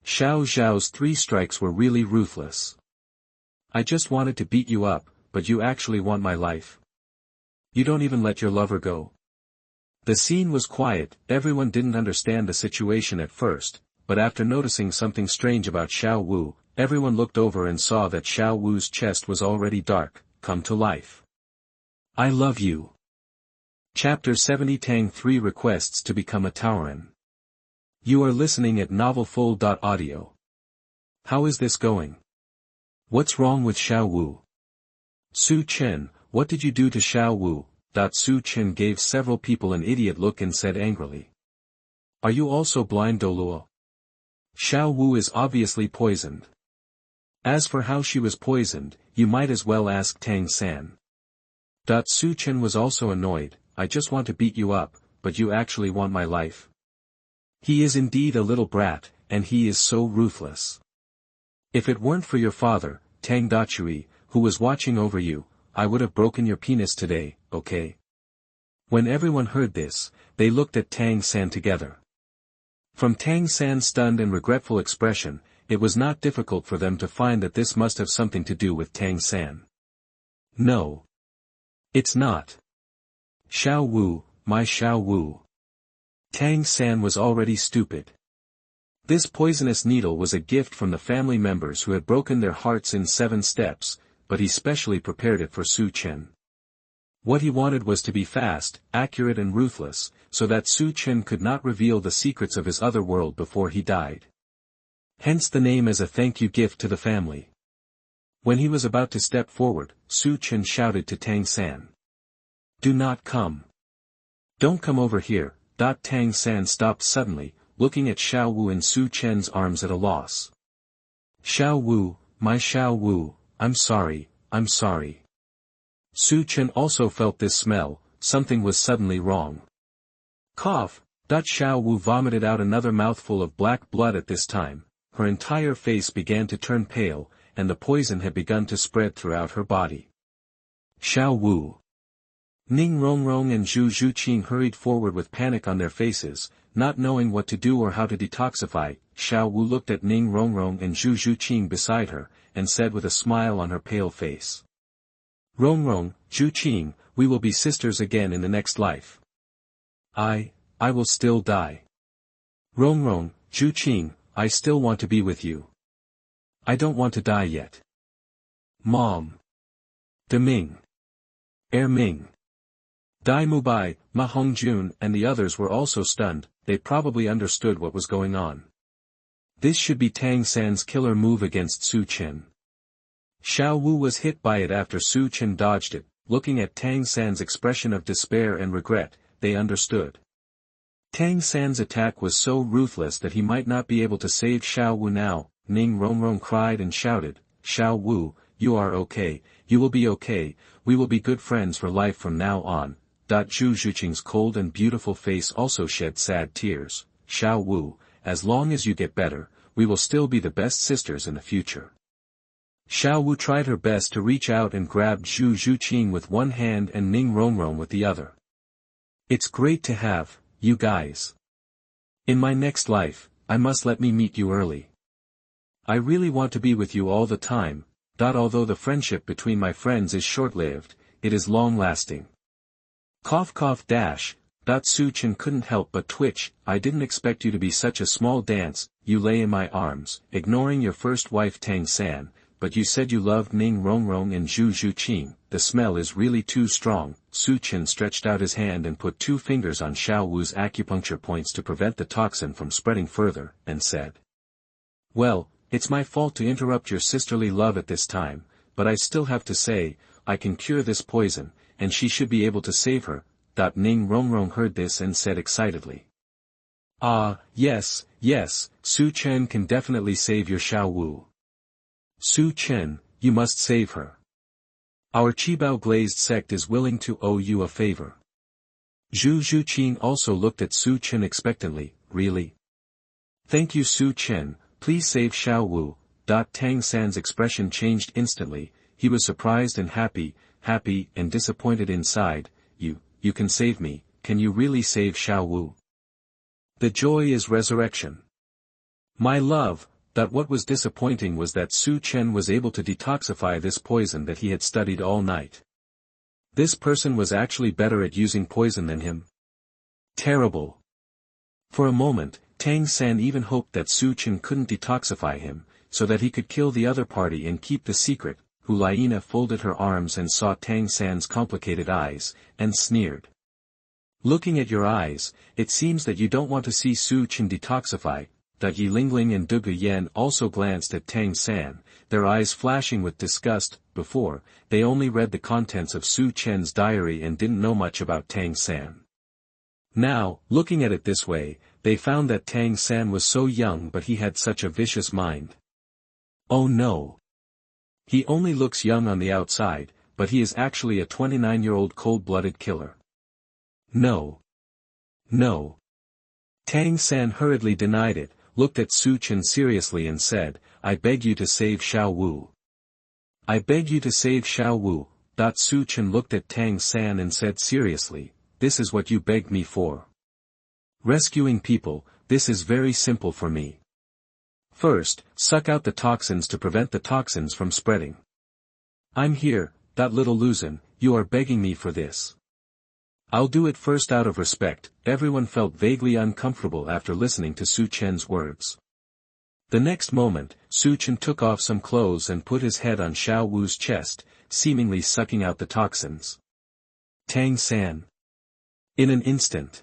Xiao Zhao's 3 strikes were really ruthless. I just wanted to beat you up, but you actually want my life. You don't even let your lover go. The scene was quiet, everyone didn't understand the situation at first, but after noticing something strange about Xiao Wu, everyone looked over and saw that Xiao Wu's chest was already dark, come to life. I love you. Chapter 70 Tang 3 requests to become a tauren. You are listening at novelfull.audio. How is this going? What's wrong with Xiao Wu? Su Chen, what did you do to Xiao Wu? Su Chen gave several people an idiot look and said angrily. Are you also blind, Douluo? Xiao Wu is obviously poisoned. As for how she was poisoned, you might as well ask Tang San. Su Chen was also annoyed, I just want to beat you up, but you actually want my life. He is indeed a little brat, and he is so ruthless. If it weren't for your father, Tang Dachui, who was watching over you, I would have broken your penis today, okay? When everyone heard this, they looked at Tang San together. From Tang San's stunned and regretful expression, it was not difficult for them to find that this must have something to do with Tang San. No. It's not. Xiao Wu, my Xiao Wu. Tang San was already stupid. This poisonous needle was a gift from the family members who had broken their hearts in 7 steps, but he specially prepared it for Su Chen. What he wanted was to be fast, accurate and ruthless, so that Su Chen could not reveal the secrets of his other world before he died. Hence the name as a thank you gift to the family. When he was about to step forward, Su Chen shouted to Tang San. Do not come. Don't come over here. Tang San stopped suddenly, looking at Xiao Wu in Su Chen's arms at a loss. Xiao Wu, my Xiao Wu, I'm sorry, I'm sorry. Su Chen also felt this smell, something was suddenly wrong. Cough. Xiao Wu vomited out another mouthful of black blood at this time, her entire face began to turn pale, and the poison had begun to spread throughout her body. Xiao Wu. Ning Rongrong and Zhu Zhuqing hurried forward with panic on their faces, not knowing what to do or how to detoxify. Xiao Wu looked at Ning Rongrong and Zhu Zhuqing beside her, and said with a smile on her pale face. Rongrong, Zhuqing, we will be sisters again in the next life. I will still die. Rongrong, Zhuqing, I still want to be with you. I don't want to die yet. Mom. Deming. Ming. Dai Mubai, Ma Hongjun and the others were also stunned. They probably understood what was going on. This should be Tang San's killer move against Su Chen. Xiao Wu was hit by it after Su Chen dodged it. Looking at Tang San's expression of despair and regret, they understood. Tang San's attack was so ruthless that he might not be able to save Xiao Wu now. Ning Rongrong cried and shouted, Xiao Wu, you are okay, you will be okay, we will be good friends for life from now on. Zhu Zhuqing's cold and beautiful face also shed sad tears. Xiao Wu, as long as you get better, we will still be the best sisters in the future. Xiao Wu tried her best to reach out and grabbed Zhu Zhuqing with one hand and Ning Rongrong with the other. It's great to have, you guys. In my next life, I must let me meet you early. I really want to be with you all the time. Although the friendship between my friends is short-lived, it is long-lasting. Cough cough dash. Su Chen couldn't help but twitch. I didn't expect you to be such a small dance. You lay in my arms, ignoring your first wife Tang San, but you said you loved Ning Rongrong and Zhu Zhuqing. The smell is really too strong. Su Chen stretched out his hand and put 2 fingers on Xiao Wu's acupuncture points to prevent the toxin from spreading further, and said. Well, it's my fault to interrupt your sisterly love at this time, but I still have to say, I can cure this poison, and she should be able to save her. Ning Rongrong heard this and said excitedly. Ah, yes, Su Chen can definitely save your Xiao Wu. Su Chen, you must save her. Our Qibao glazed sect is willing to owe you a favor. Zhu Zhuqing also looked at Su Chen expectantly. Really? Thank you Su Chen, please save Xiao Wu. Tang San's expression changed instantly. He was surprised and happy and disappointed inside. You can save me, can you really save Xiao Wu? The joy is resurrection. My love. What was disappointing was that Su Chen was able to detoxify this poison that he had studied all night. This person was actually better at using poison than him. Terrible. For a moment, Tang San even hoped that Su Chen couldn't detoxify him, so that he could kill the other party and keep the secret. Liena folded her arms and saw Tang San's complicated eyes, and sneered. Looking at your eyes, it seems that you don't want to see Su Chen detoxify. Yi Lingling and Dugu Yan also glanced at Tang San, their eyes flashing with disgust. Before, they only read the contents of Su Chen's diary and didn't know much about Tang San. Now, looking at it this way, they found that Tang San was so young but he had such a vicious mind. Oh no! He only looks young on the outside, but he is actually a 29-year-old cold-blooded killer. No. Tang San hurriedly denied it, looked at Su Chen seriously and said, I beg you to save Xiao Wu. I beg you to save Xiao Wu. Su Chen looked at Tang San and said seriously, this is what you begged me for. Rescuing people, this is very simple for me. First, suck out the toxins to prevent the toxins from spreading. I'm here, little Luzin, you are begging me for this. I'll do it first out of respect. Everyone felt vaguely uncomfortable after listening to Su Chen's words. The next moment, Su Chen took off some clothes and put his head on Xiao Wu's chest, seemingly sucking out the toxins. Tang San. In an instant.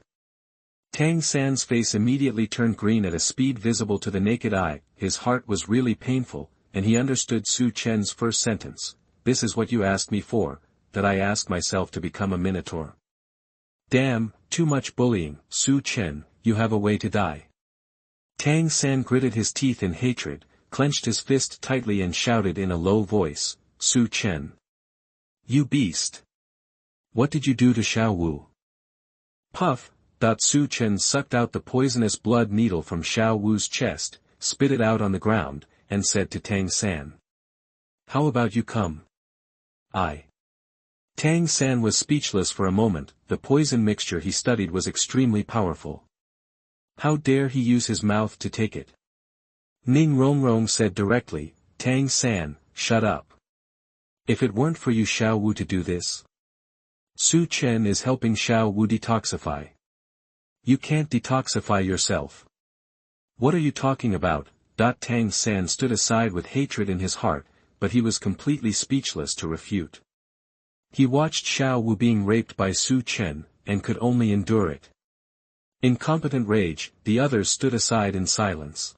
Tang San's face immediately turned green at a speed visible to the naked eye. His heart was really painful, and he understood Su Chen's first sentence. This is what you asked me for, that I asked myself to become a minotaur. Damn, too much bullying, Su Chen, you have a way to die. Tang San gritted his teeth in hatred, clenched his fist tightly and shouted in a low voice, Su Chen. You beast! What did you do to Xiao Wu? Puff. Su Chen sucked out the poisonous blood needle from Xiao Wu's chest, spit it out on the ground, and said to Tang San. How about you come? Tang San was speechless for a moment. The poison mixture he studied was extremely powerful. How dare he use his mouth to take it? Ning Rongrong said directly, Tang San, shut up. If it weren't for Yu Xiaowu to do this. Su Chen is helping Xiaowu detoxify. You can't detoxify yourself. What are you talking about? Tang San stood aside with hatred in his heart, but he was completely speechless to refute. He watched Xiaowu being raped by Su Chen, and could only endure it. In competent rage, the others stood aside in silence.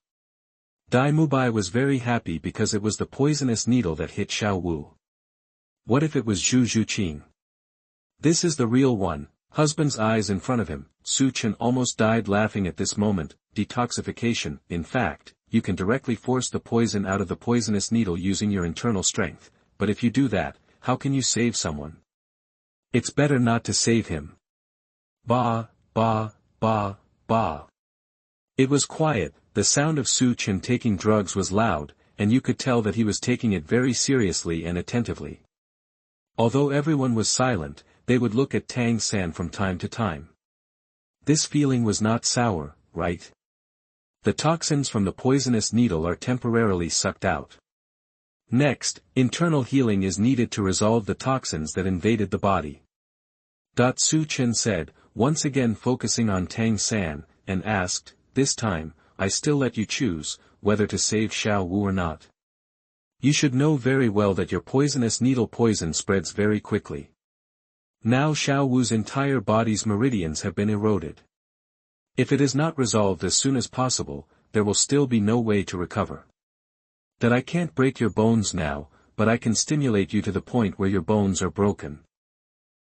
Dai Mubai was very happy because it was the poisonous needle that hit Xiaowu. What if it was Zhu Zhuqing? This is the real one. Husband's eyes in front of him. Su Chen almost died laughing at this moment. Detoxification. In fact, you can directly force the poison out of the poisonous needle using your internal strength, but if you do that, how can you save someone? It's better not to save him. Ba, ba, ba, ba. It was quiet. The sound of Su Chen taking drugs was loud, and you could tell that he was taking it very seriously and attentively. Although everyone was silent, they would look at Tang San from time to time. This feeling was not sour, right? The toxins from the poisonous needle are temporarily sucked out. Next, internal healing is needed to resolve the toxins that invaded the body. Su Chen said, once again focusing on Tang San, and asked, this time, I still let you choose, whether to save Xiaowu or not. You should know very well that your poisonous needle poison spreads very quickly. Now Xiaowu's entire body's meridians have been eroded. If it is not resolved as soon as possible, there will still be no way to recover. That I can't break your bones now, but I can stimulate you to the point where your bones are broken.